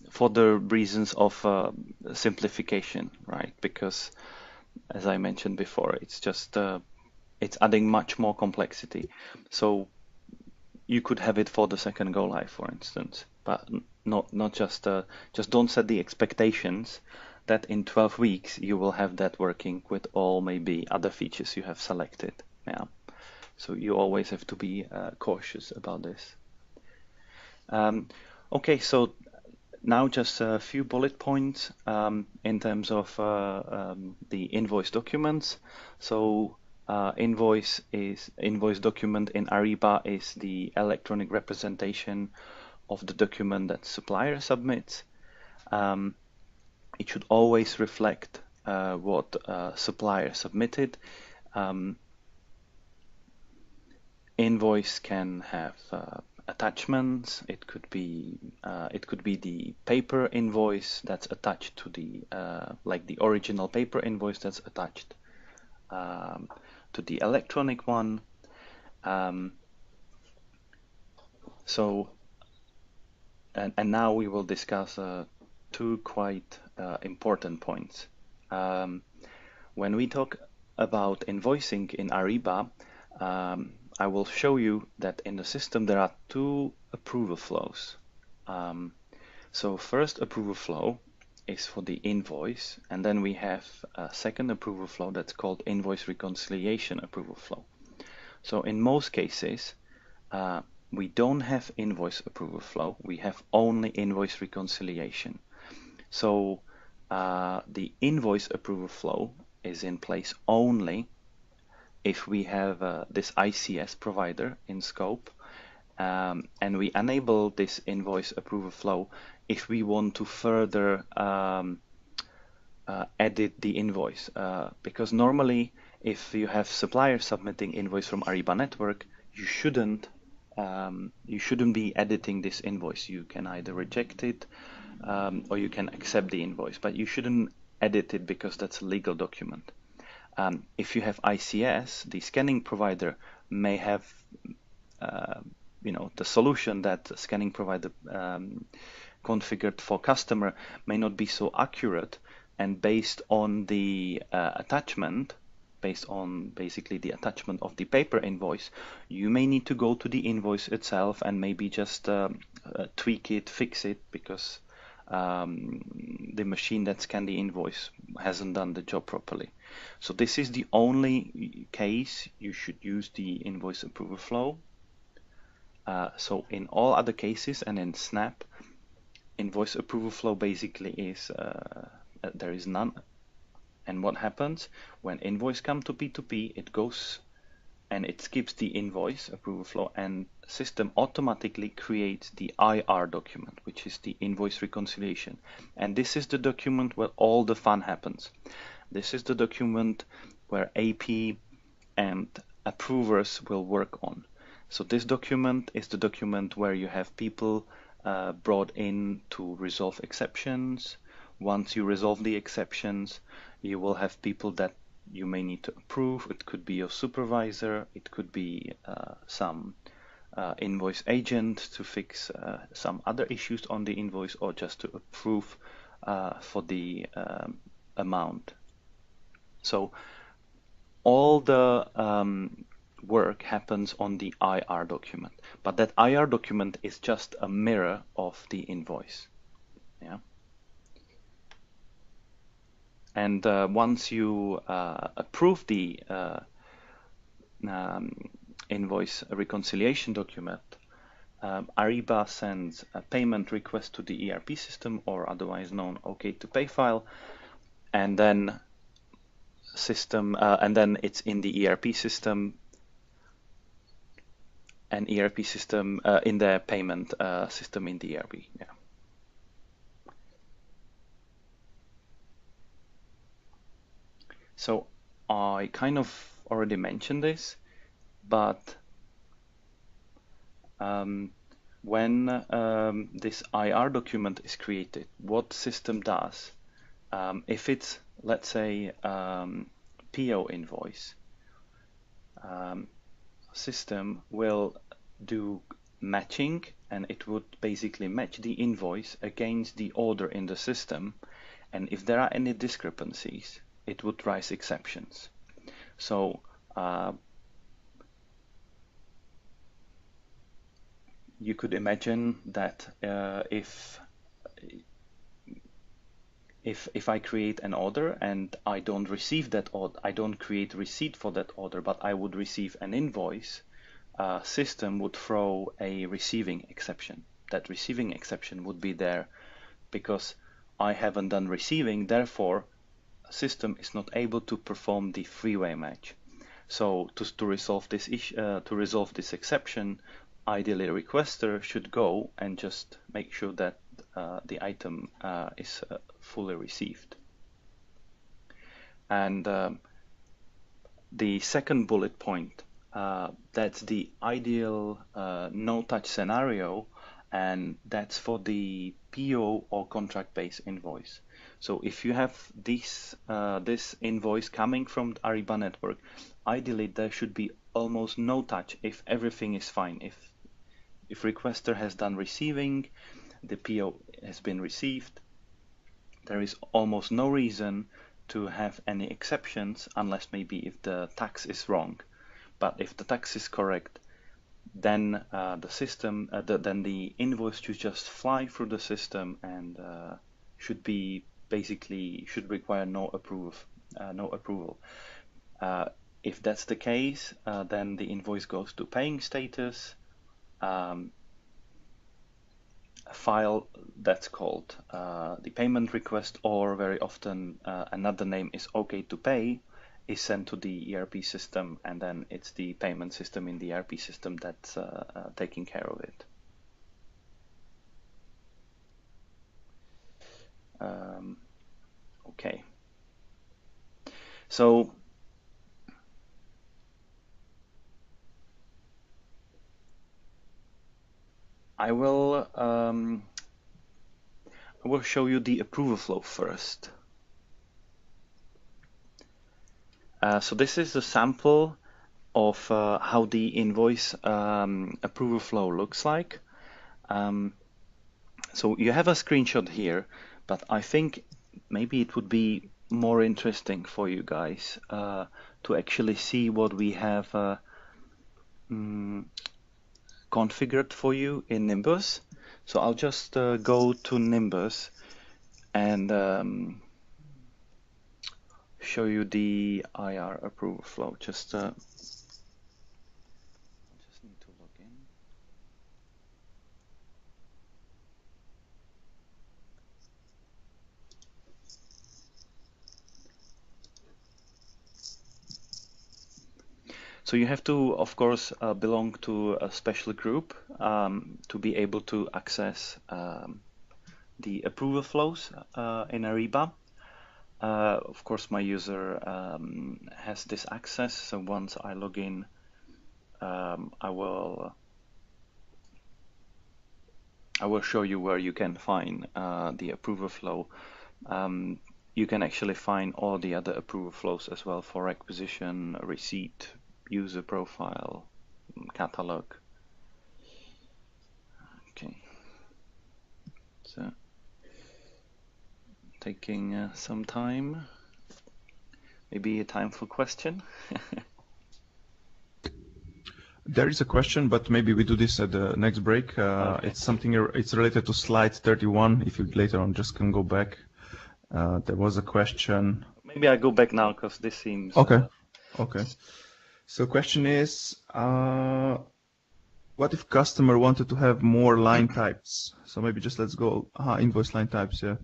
for the reasons of simplification, right? Because as I mentioned before, it's just it's adding much more complexity. So you could have it for the second go live, for instance, but not just don't set the expectations that in 12 weeks you will have that working with all maybe other features you have selected. Yeah. So you always have to be cautious about this. Okay, so now just a few bullet points in terms of the invoice documents. So invoice document in Ariba is the electronic representation of the document that supplier submits. It should always reflect what supplier submitted. Invoice can have attachments. It could be the paper invoice that's attached to the like the original paper invoice that's attached to the electronic one. So and now we will discuss two quite important points. When we talk about invoicing in Ariba, I will show you that in the system there are two approval flows. So first approval flow is for the invoice, and then we have a second approval flow that's called invoice reconciliation approval flow. So in most cases, we don't have invoice approval flow, we have only invoice reconciliation. So the invoice approval flow is in place only if we have this ICS provider in scope, and we enable this invoice approval flow if we want to further edit the invoice. Because normally, if you have suppliers submitting invoice from Ariba Network, you shouldn't be editing this invoice. You can either reject it or you can accept the invoice, but you shouldn't edit it because that's a legal document. If you have ICS, the scanning provider may have, the solution that the scanning provider configured for customer may not be so accurate, and based on the attachment, based on basically the attachment of the paper invoice, you may need to go to the invoice itself and maybe just tweak it, fix it, because the machine that scanned the invoice hasn't done the job properly. So this is the only case you should use the invoice approval flow. So in all other cases and in Snap, invoice approval flow basically is there is none. And what happens when invoice comes to P2P, it goes and it skips the invoice approval flow, and system automatically creates the IR document, which is the invoice reconciliation. And this is the document where all the fun happens. This is the document where AP and approvers will work on. So this document is the document where you have people brought in to resolve exceptions. Once you resolve the exceptions, you will have people that you may need to approve. It could be your supervisor, it could be some invoice agent to fix some other issues on the invoice, or just to approve for the amount. So all the work happens on the IR document, but that IR document is just a mirror of the invoice. Yeah. And once you approve the invoice reconciliation document, Ariba sends a payment request to the ERP system, or otherwise known OK to pay file, and then it's in the ERP system, and ERP system in the payment system in the ERP. Yeah. So I kind of already mentioned this, but when this IR document is created, what system does, if it's, let's say, PO invoice, system will do matching, and it would basically match the invoice against the order in the system, and if there are any discrepancies, it would raise exceptions. So you could imagine that if I create an order and I don't receive that order, I don't create receipt for that order, but I would receive an invoice, system would throw a receiving exception. That receiving exception would be there because I haven't done receiving, therefore system is not able to perform the three-way match. So to resolve this issue, to resolve this exception, ideally requester should go and just make sure that the item is fully received. And the second bullet point, that's the ideal no-touch scenario, and that's for the PO or contract-based invoice. So if you have this invoice coming from the Ariba network, ideally there should be almost no touch if everything is fine. If requester has done receiving, the PO has been received, there is almost no reason to have any exceptions, unless maybe if the tax is wrong. But if the tax is correct, then the system, then the invoice should just fly through the system and should require no approval. If that's the case, then the invoice goes to paying status. A file that's called the payment request, or very often another name is OK to pay, is sent to the ERP system, and then it's the payment system in the ERP system that's taking care of it. Okay. So I will show you the approval flow first. So this is a sample of how the invoice approval flow looks like. So you have a screenshot here, but I think maybe it would be more interesting for you guys to actually see what we have configured for you in Nimbus. So I'll just go to Nimbus and show you the IR approval flow. Just need to log in. So you have to, of course, belong to a special group to be able to access the approval flows in Ariba. Of course, my user has this access. So once I log in, I will show you where you can find the approval flow. You can actually find all the other approval flows as well for requisition, receipt, user profile, catalog. Okay, so taking some time, maybe a time for question. There is a question, but maybe we do this at the next break. Okay. It's something, it's related to slide 31. If you later on just can go back. There was a question. Maybe I go back now because this seems. Okay. Okay. So question is, what if customer wanted to have more line types? So maybe just let's go invoice line types. Yeah.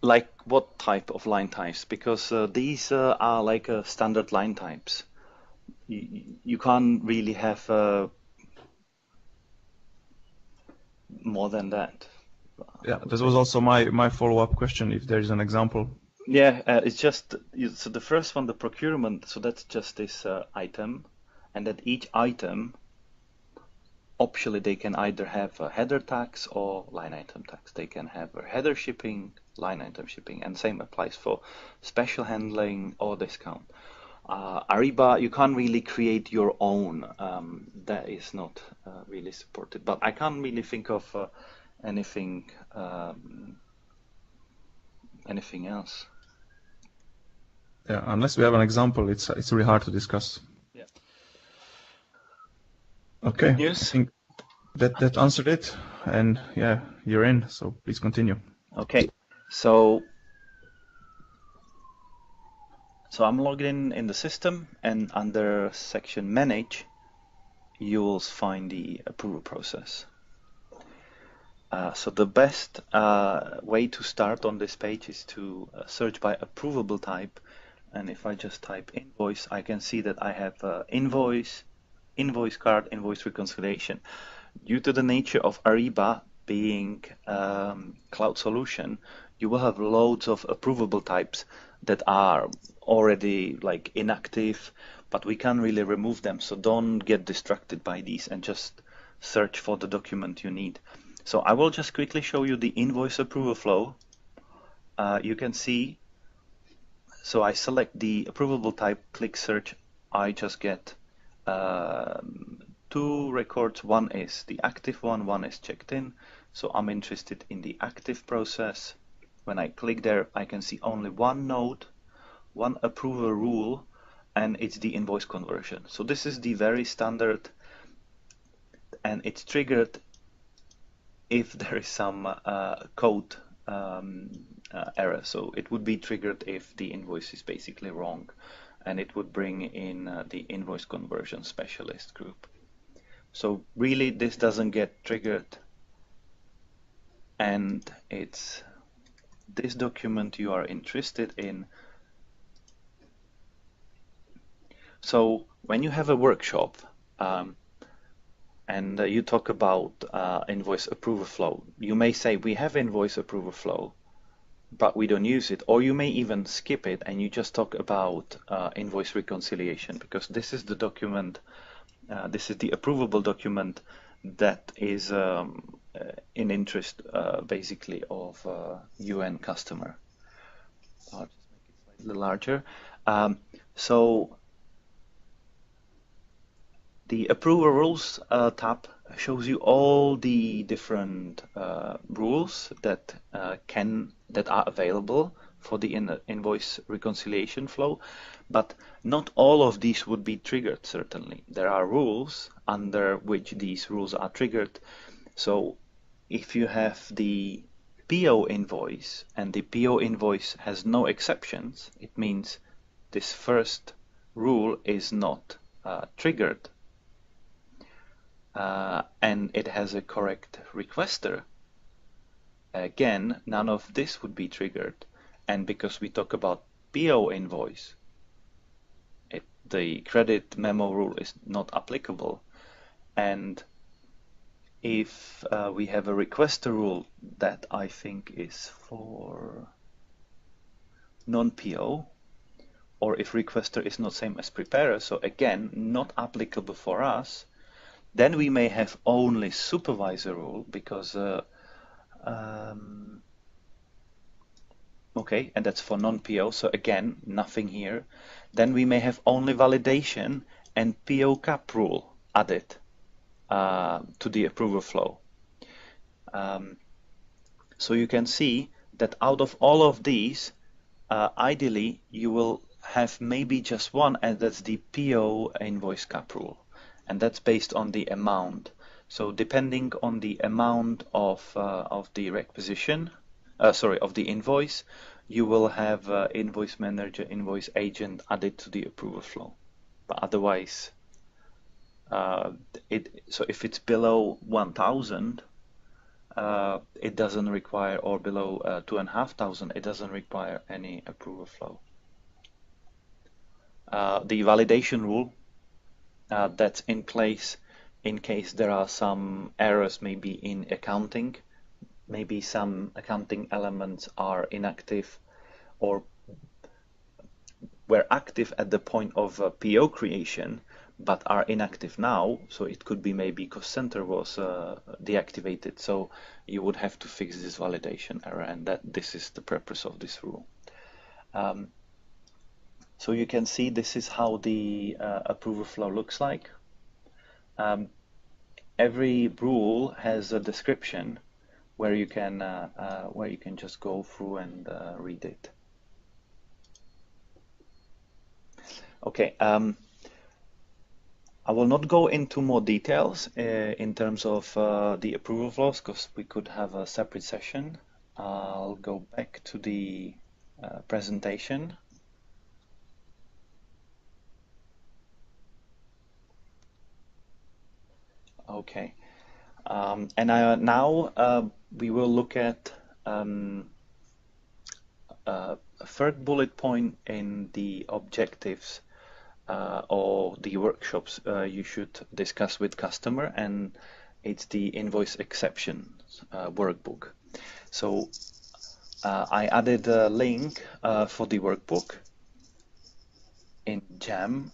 Like what type of line types? Because these are like standard line types. You can't really have more than that. Yeah, this was also my follow-up question, if there is an example. Yeah, it's just so the first one, the procurement. So that's just this item, and that each item, optionally, they can either have a header tax or line item tax. They can have a header shipping, line item shipping, and same applies for special handling or discount. Ariba, you can't really create your own. That is not really supported. But I can't really think of anything anything else. Yeah, unless we have an example, it's really hard to discuss. Yeah. Okay, Good news. I think that answered it, and yeah, you're in. So please continue. Okay, so I'm logged in the system, and under section Manage, you will find the approval process. So the best way to start on this page is to search by approvable type. And if I just type invoice, I can see that I have invoice, invoice card, invoice reconciliation. Due to the nature of Ariba being cloud solution, you will have loads of approvable types that are already like inactive, but we can't really remove them. So don't get distracted by these and just search for the document you need. So I will just quickly show you the invoice approval flow. You can see, so I select the approvable type, click search, I just get two records. One is the active one is checked in. So I'm interested in the active process. When I click there, I can see only one node, one approval rule, and it's the invoice conversion. So this is the very standard, and it's triggered if there is some code error. So it would be triggered if the invoice is basically wrong, and it would bring in the invoice conversion specialist group. So really this doesn't get triggered, and it's this document you are interested in. So when you have a workshop and you talk about invoice approval flow, you may say we have invoice approval flow, but we don't use it, or you may even skip it and you just talk about invoice reconciliation, because this is the document, this is the approvable document that is in interest basically of UN customer. I'll just make it slightly larger. So the approval rules tab shows you all the different rules that are available for the invoice reconciliation flow, but not all of these would be triggered. Certainly, there are rules under which these rules are triggered. So, if you have the PO invoice and the PO invoice has no exceptions, it means this first rule is not triggered. And it has a correct requester. Again, none of this would be triggered. And because we talk about PO invoice, the credit memo rule is not applicable. And if we have a requester rule that I think is for non-PO, or if requester is not same as preparer, so again, not applicable for us, then we may have only supervisor rule because, okay, and that's for non-PO, so again, nothing here. Then we may have only validation and PO cap rule added to the approval flow. So you can see that out of all of these, ideally, you will have maybe just one, and that's the PO invoice cap rule. And that's based on the amount. So depending on the amount of the requisition, of the invoice, you will have invoice manager, invoice agent added to the approval flow. But otherwise, so if it's below 1,000, it doesn't require, or below 2,500, it doesn't require any approval flow. The validation rule that's in place in case there are some errors, maybe in accounting, maybe some accounting elements are inactive or were active at the point of PO creation, but are inactive now. So it could be maybe cost center was deactivated. So you would have to fix this validation error, and this is the purpose of this rule. So you can see this is how the approval flow looks like. Every rule has a description where you can just go through and read it. Okay, I will not go into more details in terms of the approval flows because we could have a separate session. I'll go back to the presentation. Okay, and now we will look at a third bullet point in the objectives or the workshops you should discuss with customer, and it's the invoice exceptions workbook. So I added a link for the workbook in Jam.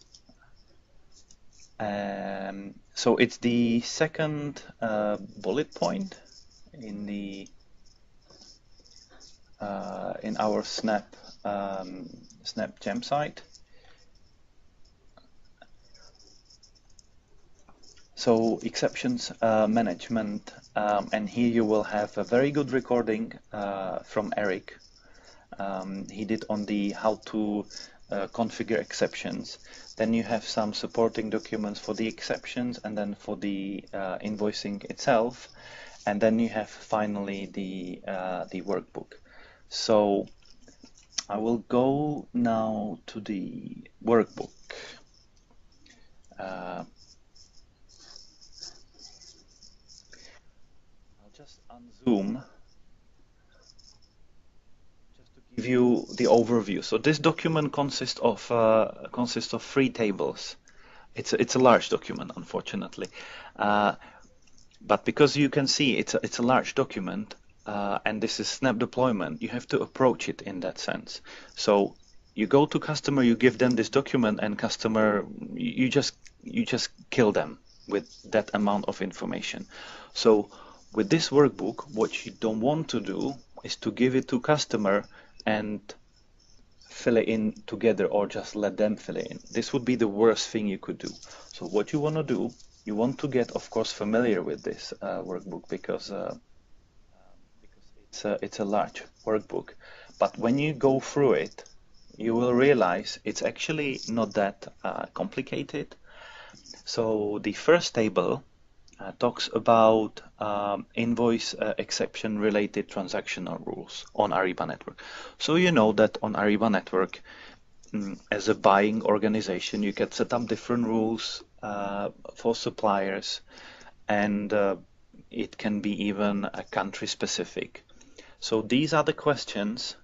So it's the second bullet point in the in our Snap Jam site. So exceptions management, and here you will have a very good recording from Eric. He did on the how to configure exceptions. Then you have some supporting documents for the exceptions, and then for the invoicing itself, and then you have finally the workbook. So I will go now to the workbook. I'll just unzoom give you the overview. So this document consists of 3 tables. It's a large document, unfortunately, but because you can see it's a large document, and this is Snap deployment, you have to approach it in that sense. So you go to customer, you give them this document, and customer, you just kill them with that amount of information. So with this workbook, what you don't want to do is to give it to customer and fill it in together, or just let them fill it in. This would be the worst thing you could do. So what you want to do, you want to get, of course, familiar with this workbook because it's a large workbook. But when you go through it, you will realize it's actually not that complicated. So the first table talks about invoice exception related transactional rules on Ariba network. So you know that on Ariba network, as a buying organization, you can set up different rules for suppliers, and it can be even country specific. So these are the questions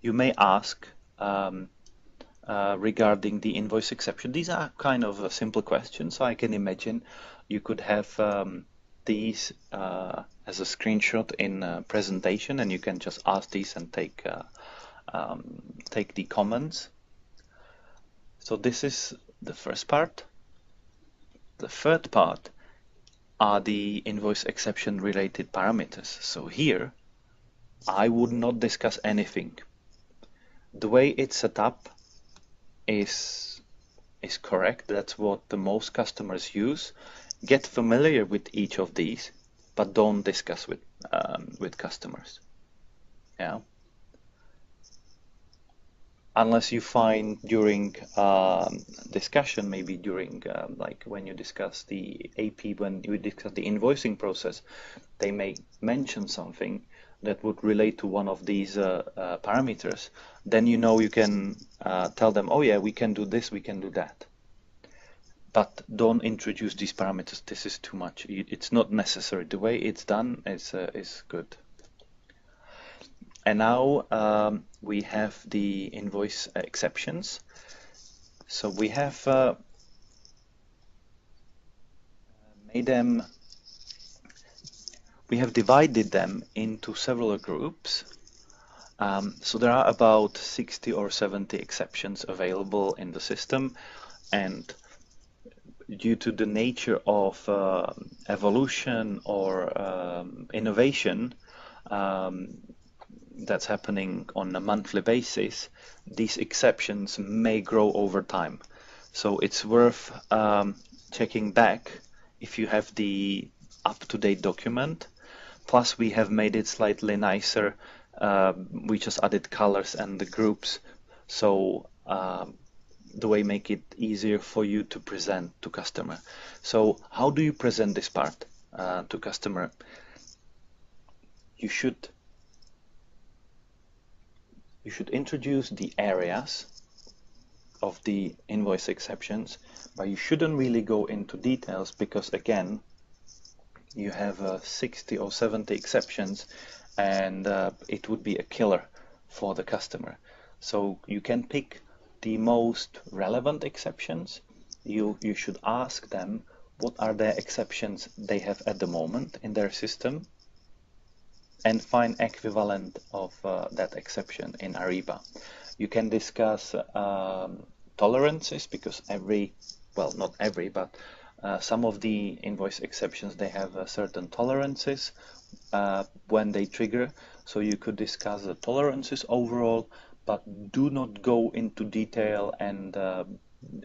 you may ask regarding the invoice exception. These are kind of simple questions, so I can imagine you could have these as a screenshot in a presentation, and you can just ask these and take the comments. So this is the first part. The third part are the invoice exception related parameters. So here I would not discuss anything. The way it's set up is correct. That's what the most customers use. Get familiar with each of these, but don't discuss with customers. Yeah. Unless you find during discussion, maybe during like when you discuss the AP, when you discuss the invoicing process, they may mention something that would relate to one of these parameters. Then you know you can tell them, oh yeah, we can do this, we can do that. But don't introduce these parameters. This is too much. It's not necessary. The way it's done is good. And now we have the invoice exceptions. So we have made them, we have divided them into several groups. So there are about 60 or 70 exceptions available in the system, and due to the nature of evolution or innovation, that's happening on a monthly basis, these exceptions may grow over time. So it's worth checking back if you have the up-to-date document. Plus we have made it slightly nicer. We just added colors and the groups, so the way make it easier for you to present to customer. So how do you present this part to customer? You should introduce the areas of the invoice exceptions, but you shouldn't really go into details because again, you have 60 or 70 exceptions and it would be a killer for the customer. So you can pick the most relevant exceptions. You should ask them what are the exceptions they have at the moment in their system, and find equivalent of that exception in Ariba. You can discuss tolerances because well, not every, but some of the invoice exceptions, they have certain tolerances when they trigger. So you could discuss the tolerances overall, but do not go into detail and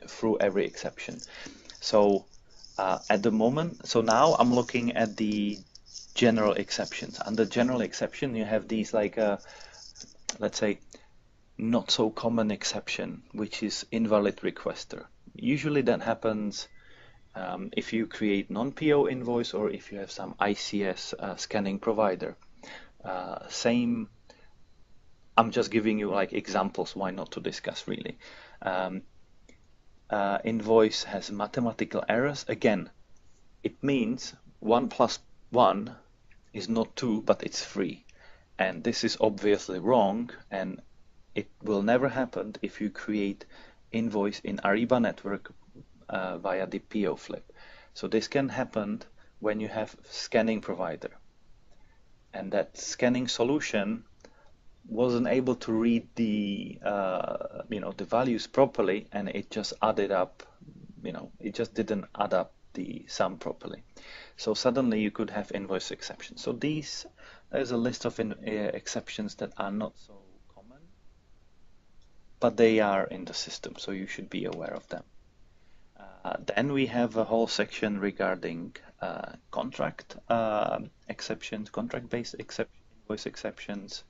through every exception. So at the moment, so now I'm looking at the general exceptions. Under general exception, you have these like, let's say, not so common exception, which is invalid requester. Usually that happens if you create non-PO invoice or if you have some ICS scanning provider. Same, I'm just giving you like examples, why not to discuss really. Invoice has mathematical errors. Again, it means 1 plus 1 is not 2, but it's 3. And this is obviously wrong, and it will never happen if you create invoice in Ariba network via the PO flip. So this can happen when you have scanning provider, and that scanning solution wasn't able to read the the values properly, and it just added up, it just didn't add up the sum properly. So suddenly you could have invoice exceptions. So there's a list of exceptions that are not so common, but they are in the system, so you should be aware of them. Then we have a whole section regarding contract exceptions, contract-based invoice exceptions.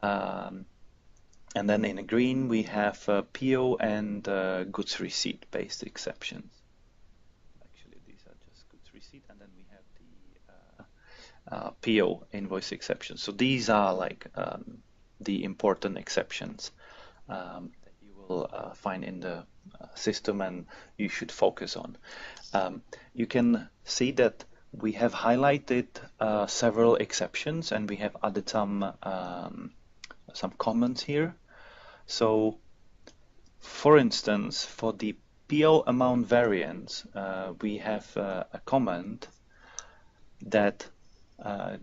And then in green we have PO and goods receipt based exceptions. Actually, these are just goods receipt, and then we have the PO invoice exceptions. So these are like the important exceptions that you will find in the system and you should focus on. You can see that we have highlighted several exceptions, and we have added some comments here. So, for instance, for the PO amount variance, we have a comment that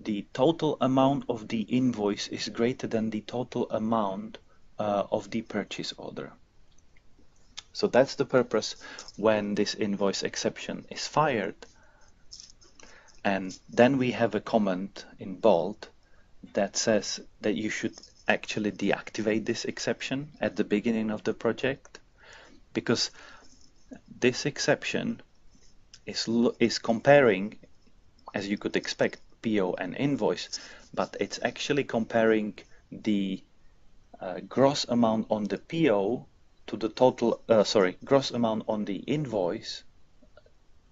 the total amount of the invoice is greater than the total amount of the purchase order. So that's the purpose when this invoice exception is fired. And then we have a comment in bold that says that you should actually deactivate this exception at the beginning of the project, because this exception is comparing, as you could expect, PO and invoice, but it's actually comparing the gross amount on the PO to the total, gross amount on the invoice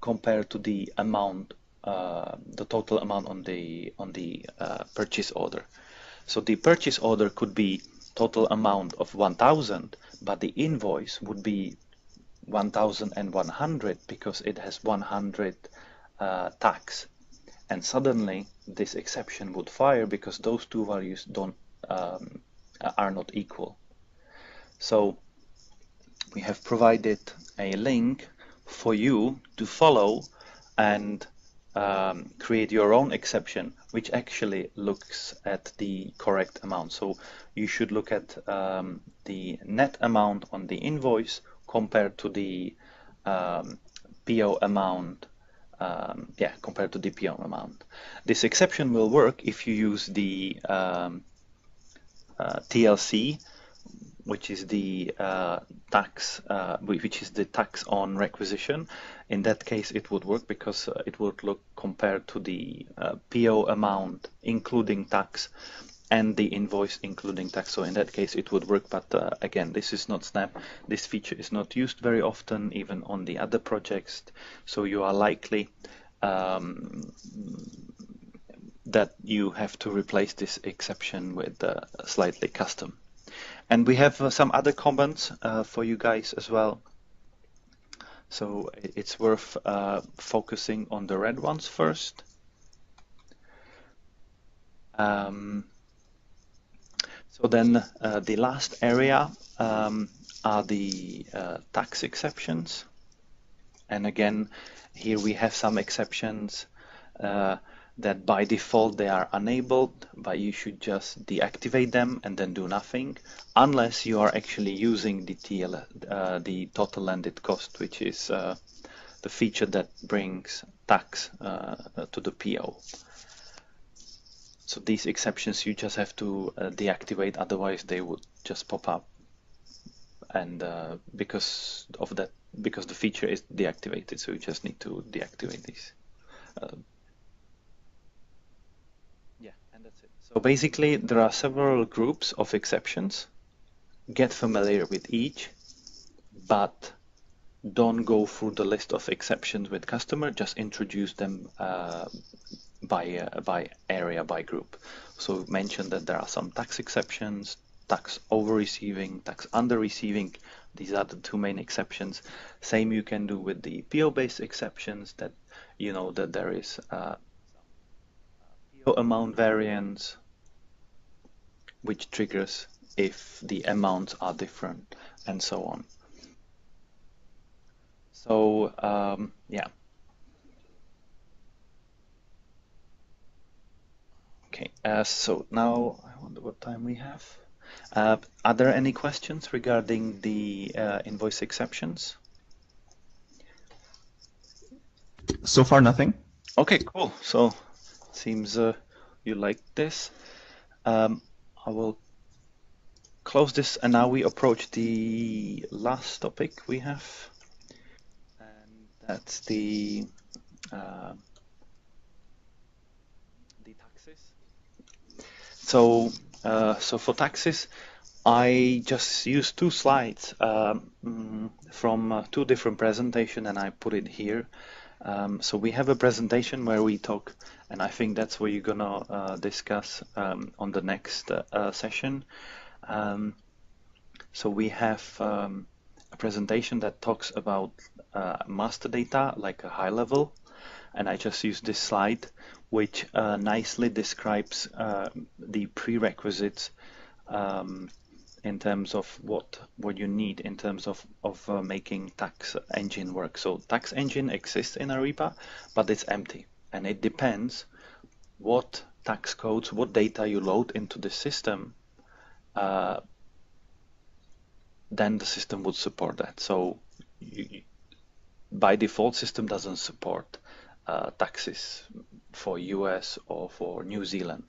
compared to the amount, the total amount on the purchase order. So the purchase order could be total amount of 1,000, but the invoice would be 1,100 because it has 100 tax. And suddenly this exception would fire because those two values don't are not equal. So we have provided a link for you to follow and create your own exception, which actually looks at the correct amount. So you should look at the net amount on the invoice compared to the PO amount. Compared to the PO amount. This exception will work if you use the TLC, which is the tax on requisition. In that case, it would work because it would look compared to the PO amount including tax and the invoice including tax. So in that case, it would work. But again, this is not Snap. This feature is not used very often, even on the other projects. So you are likely that you have to replace this exception with slightly custom. And we have some other comments for you guys as well. So it's worth focusing on the red ones first. So then the last area are the tax exceptions. And again, here we have some exceptions that by default they are enabled, but you should just deactivate them and then do nothing, unless you are actually using the total landed cost, which is the feature that brings tax to the PO. So these exceptions you just have to deactivate, otherwise they would just pop up. And because the feature is deactivated, so you just need to deactivate these. And that's it. So basically, there are several groups of exceptions. Get familiar with each, but don't go through the list of exceptions with customer. Just introduce them by area, by group. So mention that there are some tax exceptions, tax over receiving, tax under receiving. These are the two main exceptions. Same you can do with the PO-based exceptions, that you know that there is PO amount variance, which triggers if the amounts are different, and so on. So yeah. Okay, so now I wonder what time we have. Are there any questions regarding the invoice exceptions? So far, nothing. Okay, cool. So it seems you like this. I will close this, and now we approach the last topic we have, and that's the taxes. So for taxes, I just used two slides from two different presentations, and I put it here. So we have a presentation where we talk, and I think that's what you're gonna discuss on the next session. So we have a presentation that talks about master data, like a high level, and I just use this slide, which nicely describes the prerequisites in terms of what you need in terms of making tax engine work. So tax engine exists in Ariba, but it's empty, and it depends what tax codes, what data you load into the system, then the system would support that. So by default, system doesn't support taxes for US or for New Zealand.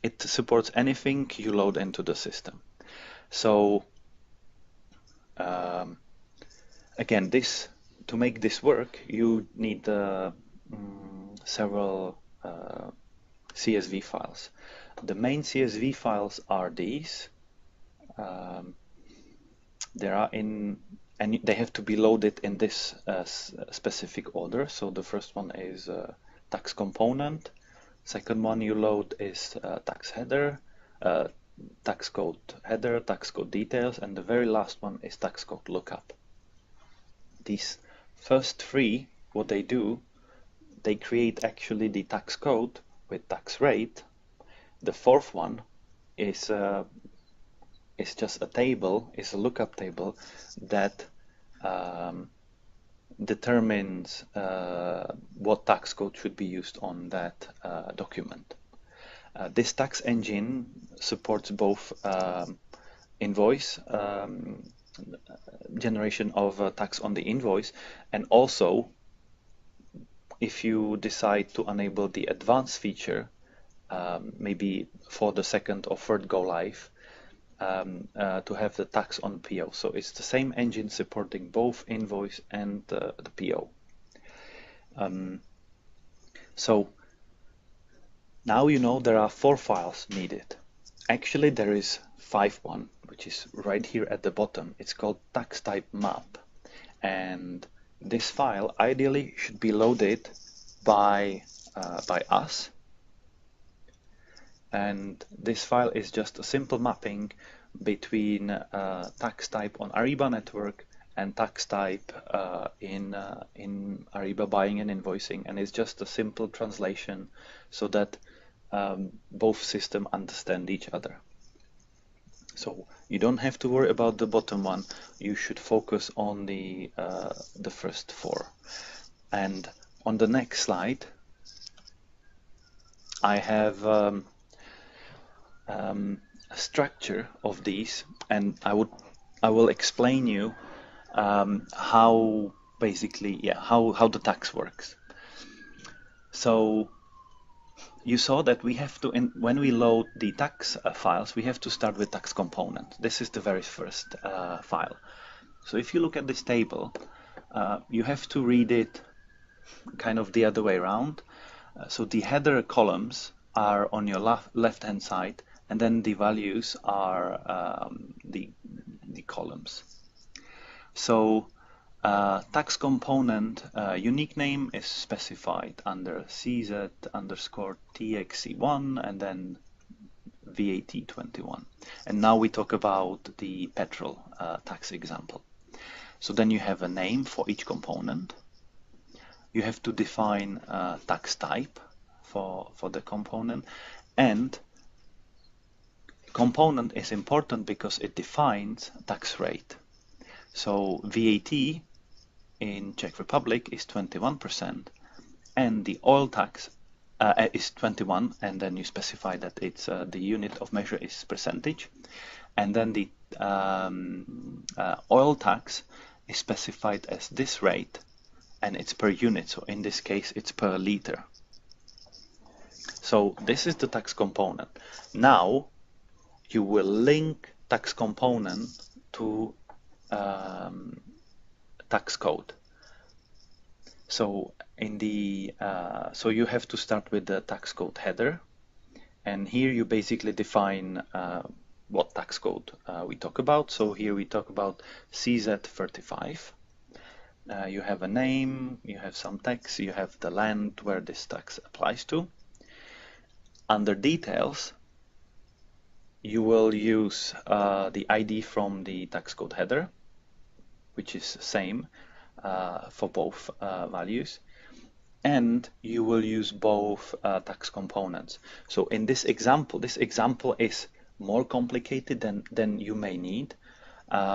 It supports anything you load into the system. So again, to make this work, you need several CSV files. The main CSV files are these. And they have to be loaded in this specific order. So the first one is tax component. Second one you load is tax header, tax code header, tax code details, and the very last one is tax code lookup. These first three, what they do, they create actually the tax code with tax rate. The fourth one is just a table, is a lookup table that determines what tax code should be used on that document. This tax engine supports both invoice generation of tax on the invoice, and also if you decide to enable the advanced feature, maybe for the second or third go live, to have the tax on PO. So it's the same engine supporting both invoice and the PO. So now you know there are 4 files needed. Actually, there is 5 which is right here at the bottom. It's called tax type map, and this file ideally should be loaded by us. And this file is just a simple mapping between tax type on Ariba network and tax type in Ariba buying and invoicing, and it's just a simple translation so that both systems understand each other. So you don't have to worry about the bottom one. You should focus on the first 4. And on the next slide, I have a structure of these, and I will explain you how basically how the tax works. So you saw that we have to, when we load the tax files, we have to start with tax component. This is the very first file. So if you look at this table, you have to read it kind of the other way around. So the header columns are on your left hand side, and then the values are the columns. So tax component unique name is specified under CZ_TXC1 and then VAT21. And now we talk about the petrol tax example. So then you have a name for each component. You have to define tax type for the component, and component is important because it defines tax rate. So VAT in Czech Republic is 21%, and the oil tax is 21, and then you specify that it's the unit of measure is percentage, and then the oil tax is specified as this rate, and it's per unit. So in this case, it's per liter. So this is the tax component. Now you will link tax component to tax code. So in the so you have to start with the tax code header, and here you basically define what tax code we talk about. So here we talk about CZ35. You have a name, you have some text, you have the land where this tax applies to. Under details, you will use the ID from the tax code header, which is the same for both values, and you will use both tax components. So in this example is more complicated than you may need,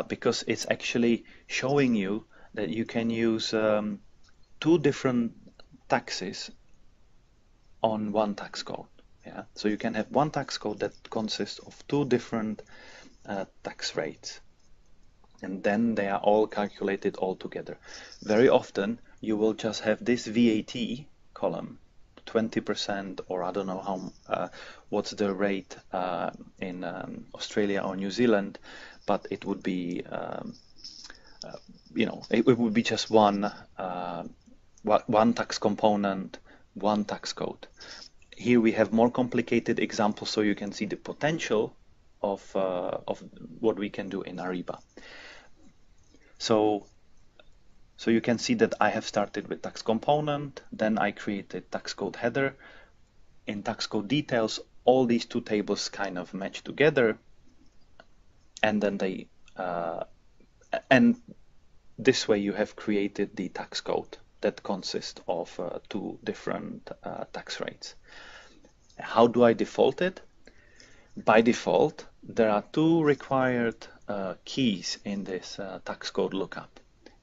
because it's actually showing you that you can use two different taxes on one tax code. Yeah, so you can have one tax code that consists of two different tax rates, and then they are all calculated all together. Very often you will just have this VAT column, 20%, or I don't know how what's the rate in Australia or New Zealand, but it would be it would be just one tax component, one tax code. Here we have more complicated examples, so you can see the potential of what we can do in Ariba. So you can see that I have started with tax component, then I created tax code header. In tax code details, all these two tables kind of match together, and then and this way you have created the tax code that consists of two different tax rates. How do I default it? By default, there are two required keys in this tax code lookup,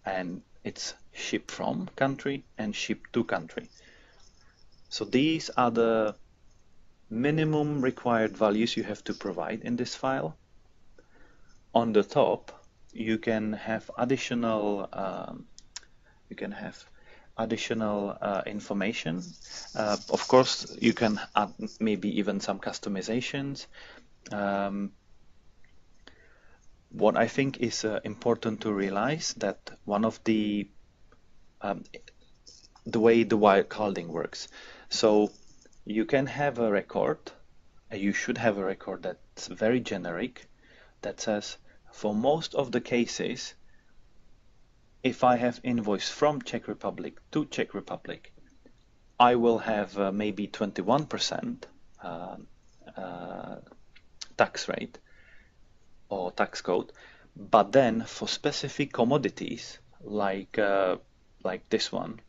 and it's ship from country and ship to country. So these are the minimum required values you have to provide in this file. On the top, you can have additional information. Of course, you can add maybe even some customizations. What I think is important to realize that one of the way the wildcarding works. So you can have a record, you should have a record that's very generic, that says for most of the cases, if I have invoice from Czech Republic to Czech Republic, I will have maybe 21% tax rate or tax code. But then for specific commodities like this one,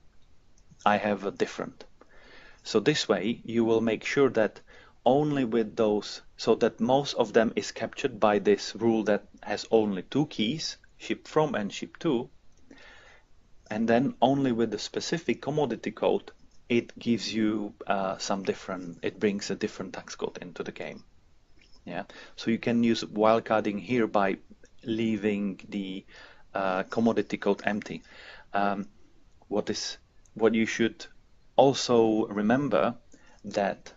I have a different. So this way you will make sure that only with those, so that most of them is captured by this rule that has only two keys, ship from and ship to, and then only with the specific commodity code, it gives you it brings a different tax code into the game. Yeah, so you can use wildcarding here by leaving the commodity code empty. What you should also remember that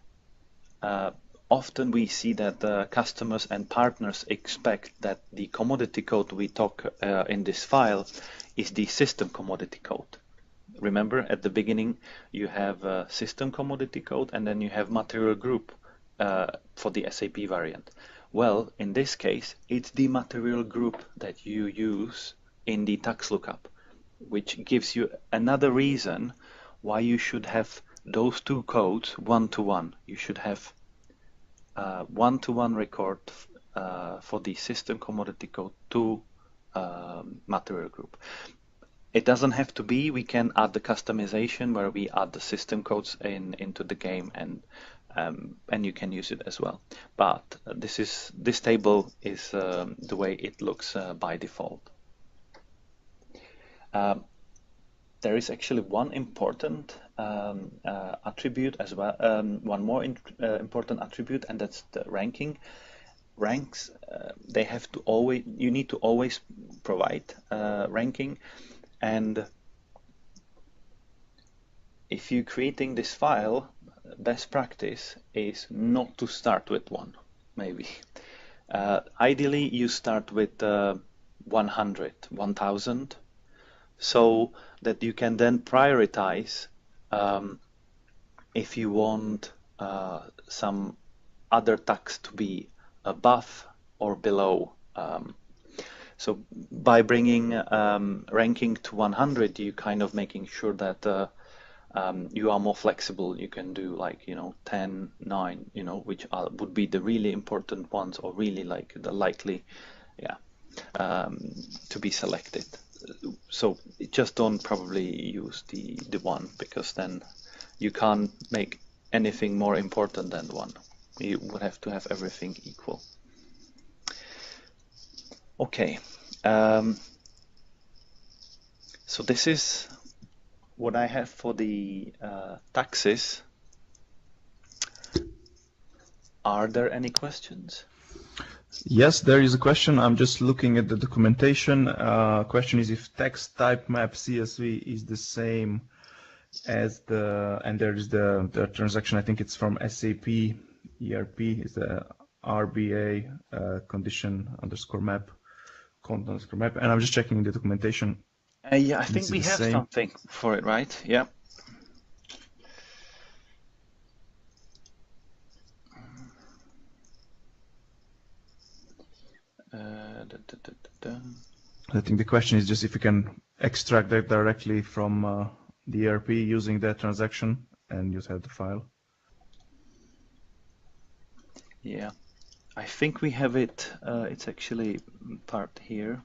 often we see that customers and partners expect that the commodity code we talk in this file is the system commodity code. Remember, at the beginning you have a system commodity code and then you have material group for the SAP variant. Well, in this case, it's the material group that you use in the tax lookup, which gives you another reason why you should have those two codes one-to-one. You should have one-to-one record for the system commodity code to material group. It doesn't have to be. We can add the customization where we add the system codes into the game, and you can use it as well. But this table is the way it looks by default. There is actually one important attribute as well, one more important attribute, and that's the ranking. Ranks, you need to always provide ranking, and if you're creating this file, best practice is not to start with one, maybe. Ideally, you start with 100, 1000, so that you can then prioritize if you want some other tax to be above or below. So by bringing ranking to 100, you kind of making sure that you are more flexible. You can do 10, 9, which would be the really important ones, or really like the likely, to be selected. So just don't probably use the one, because then you can't make anything more important than one. You would have to have everything equal. Okay. Um, so this is what I have for the taxes. Are there any questions? Yes, there is a question. I'm just looking at the documentation. Question is if text type map CSV is the same as and there is the transaction, I think it's from SAP ERP, is the RBA condition underscore map, content underscore map. And I'm just checking the documentation. Yeah, I This think is we the have same. something for it, right? Yeah. Da, da, da. I think the question is just if you can extract that directly from the ERP using that transaction and just have the file. Yeah, I think we have it. It's actually part here.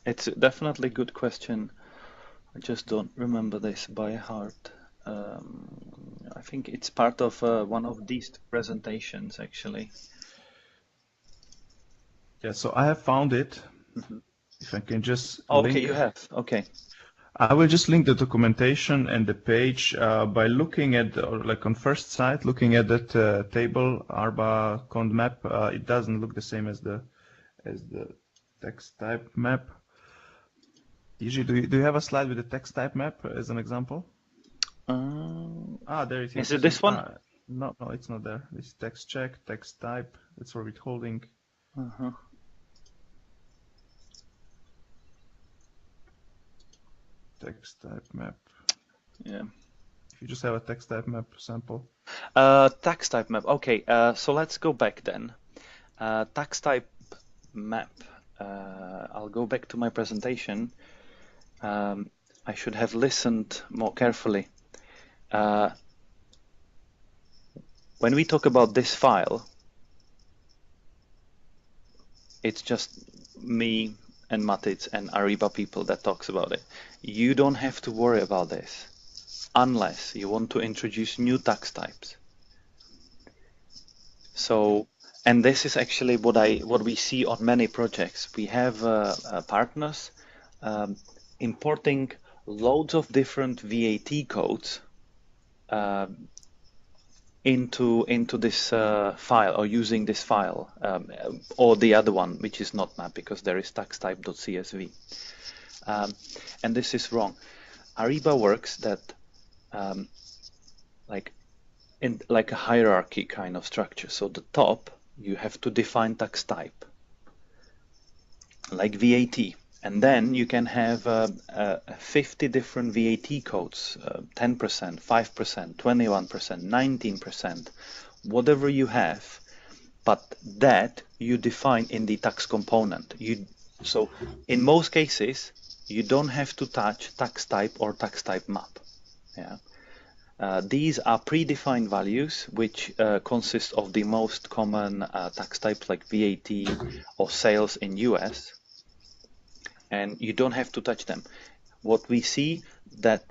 It's definitely a good question. I just don't remember this by heart. I think it's part of one of these presentations, actually. Yeah, so I have found it. Mhm. If I can just Oh, okay, you link, have. Okay. I will just link the documentation and the page by looking at, or like on first sight, looking at that table, ARBA cond map. It doesn't look the same as the text type map. Usually, do you have a slide with the text type map as an example? There it Is is. it this one? No, no, it's not there. It's text check, text type. It's for withholding. Uh-huh. Text type map. Yeah. If you just have a text type map sample. Tax type map. Okay, so let's go back then. Tax type map. I'll go back to my presentation. I should have listened more carefully. When we talk about this file, it's just me and Matic and Ariba people that talks about it. You don't have to worry about this unless you want to introduce new tax types. So, and this is actually what we see on many projects. We have partners um, importing loads of different VAT codes uh, into this file or using this file or the other one, which is not map because there is taxtype.csv. And this is wrong. Ariba works that um, like in like a hierarchy kind of structure. So the top you have to define tax type like VAT. And then you can have 50 different VAT codes, 10%, 5%, 21%, 19%, whatever you have, but that you define in the tax component. So in most cases, you don't have to touch tax type or tax type map. Yeah. These are predefined values which consist of the most common tax types like VAT or sales in US, and you don't have to touch them. What we see that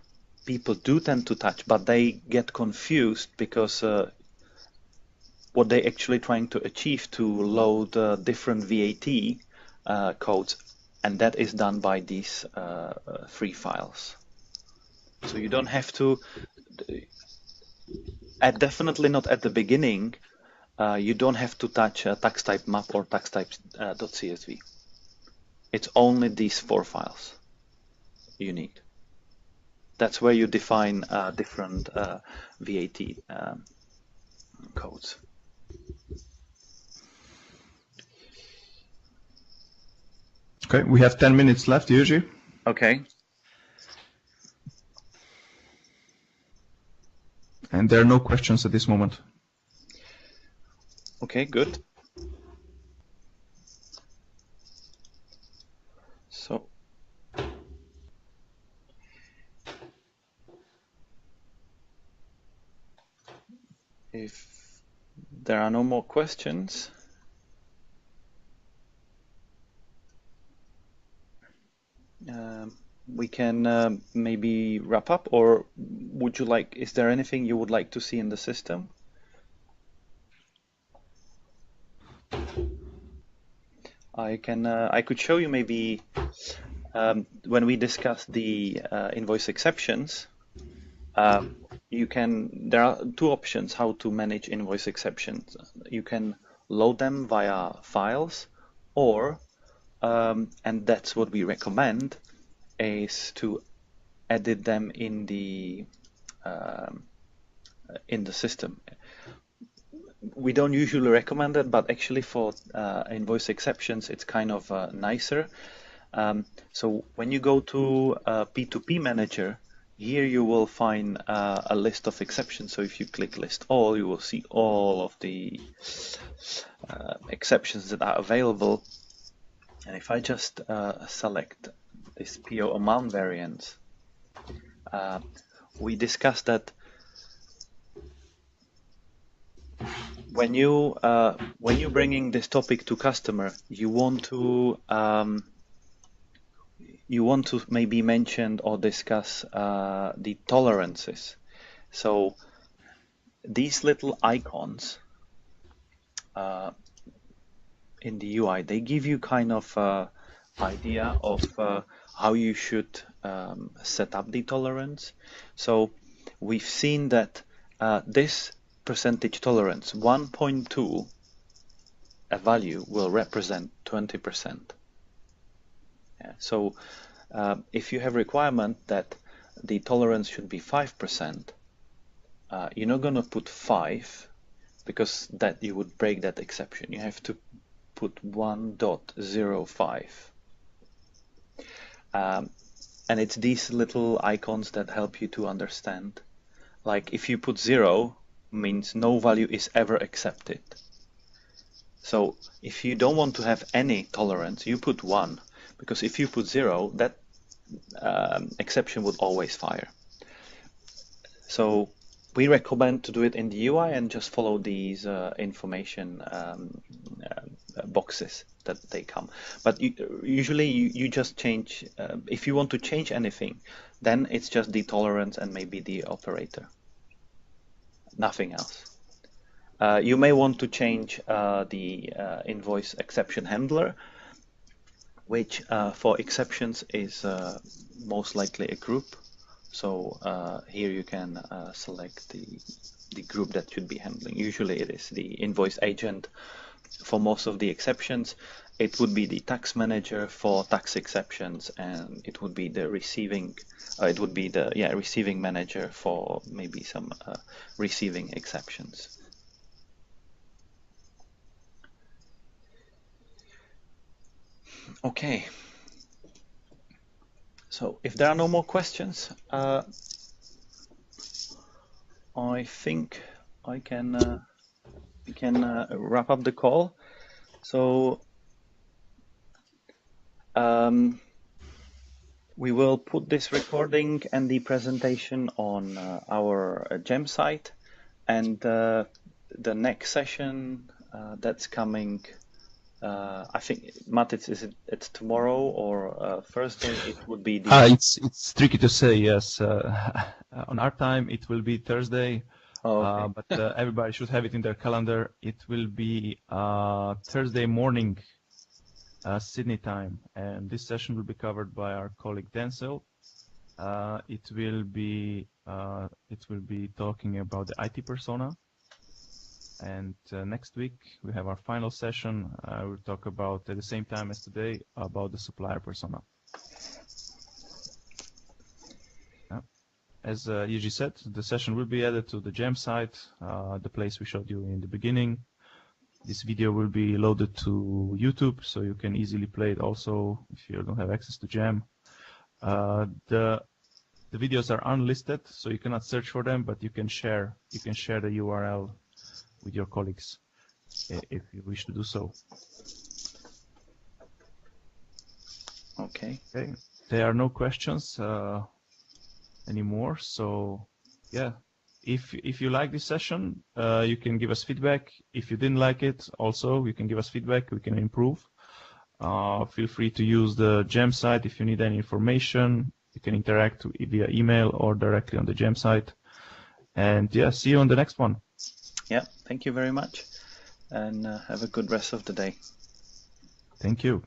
people do tend to touch, but they get confused because what they're actually trying to achieve to load different VAT codes, and that is done by these free files. So you don't have to, definitely not at the beginning, you don't have to touch tax type map or tax type.csv. It's only these four files you need. That's where you define different VAT codes. Okay, we have 10 minutes left, usually. Okay. And there are no questions at this moment. Okay, good. So if there are no more questions, we can maybe wrap up, or would you like, is there anything you would like to see in the system? I could show you maybe when we discuss the invoice exceptions, there are two options how to manage invoice exceptions. You can load them via files, or and that's what we recommend, is to edit them in the system. We don't usually recommend it, but actually for invoice exceptions, it's kind of nicer. So when you go to P2P Manager, here you will find a list of exceptions. So if you click List All, you will see all of the exceptions that are available. And if I just select this PO amount variance, we discussed that when you're bringing this topic to customer, you want to maybe mention or discuss the tolerances. So these little icons in the UI, they give you kind of idea of how you should set up the tolerance. So we've seen that this percentage tolerance, 1.2, a value will represent 20%. Yeah. So if you have requirement that the tolerance should be 5%, you're not going to put 5 because that you would break that exception. You have to put 1.05. And it's these little icons that help you to understand. Like if you put 0, means no value is ever accepted. So if you don't want to have any tolerance, you put 1, because if you put 0, that exception would always fire. So we recommend to do it in the UI and just follow these information boxes that they come. But usually you just change, if you want to change anything, then it's just the tolerance and maybe the operator. Nothing else. You may want to change the invoice exception handler, which for exceptions is most likely a group. So here you can select the group that should be handling. Usually it is the invoice agent for most of the exceptions. It would be the tax manager for tax exceptions, and it would be the receiving. It would be the receiving manager for maybe some receiving exceptions. Okay. So if there are no more questions, I think we can wrap up the call. So we will put this recording and the presentation on our GEM site, and the next session that's coming, I think, Matic, it's tomorrow or Thursday? It would be the. It's tricky to say. Yes, on our time it will be Thursday. Oh, okay. But everybody should have it in their calendar. It will be Thursday morning, Sydney time, and this session will be covered by our colleague Denzel. It will be talking about the IT persona, and next week we have our final session. We'll talk about at the same time as today about the supplier persona. As Yuji said, the session will be added to the GEM site, the place we showed you in the beginning. This video will be loaded to YouTube, so you can easily play it also if you don't have access to GEM. The videos are unlisted, so you cannot search for them, but you can share the URL with your colleagues if you wish to do so. Okay. There are no questions anymore, so yeah, if you like this session, you can give us feedback. If you didn't like it, also you can give us feedback. We can improve. Feel free to use the GEM site if you need any information. You can interact via email or directly on the Gem site. And yeah, see you on the next one. Yeah, thank you very much, and have a good rest of the day. Thank you.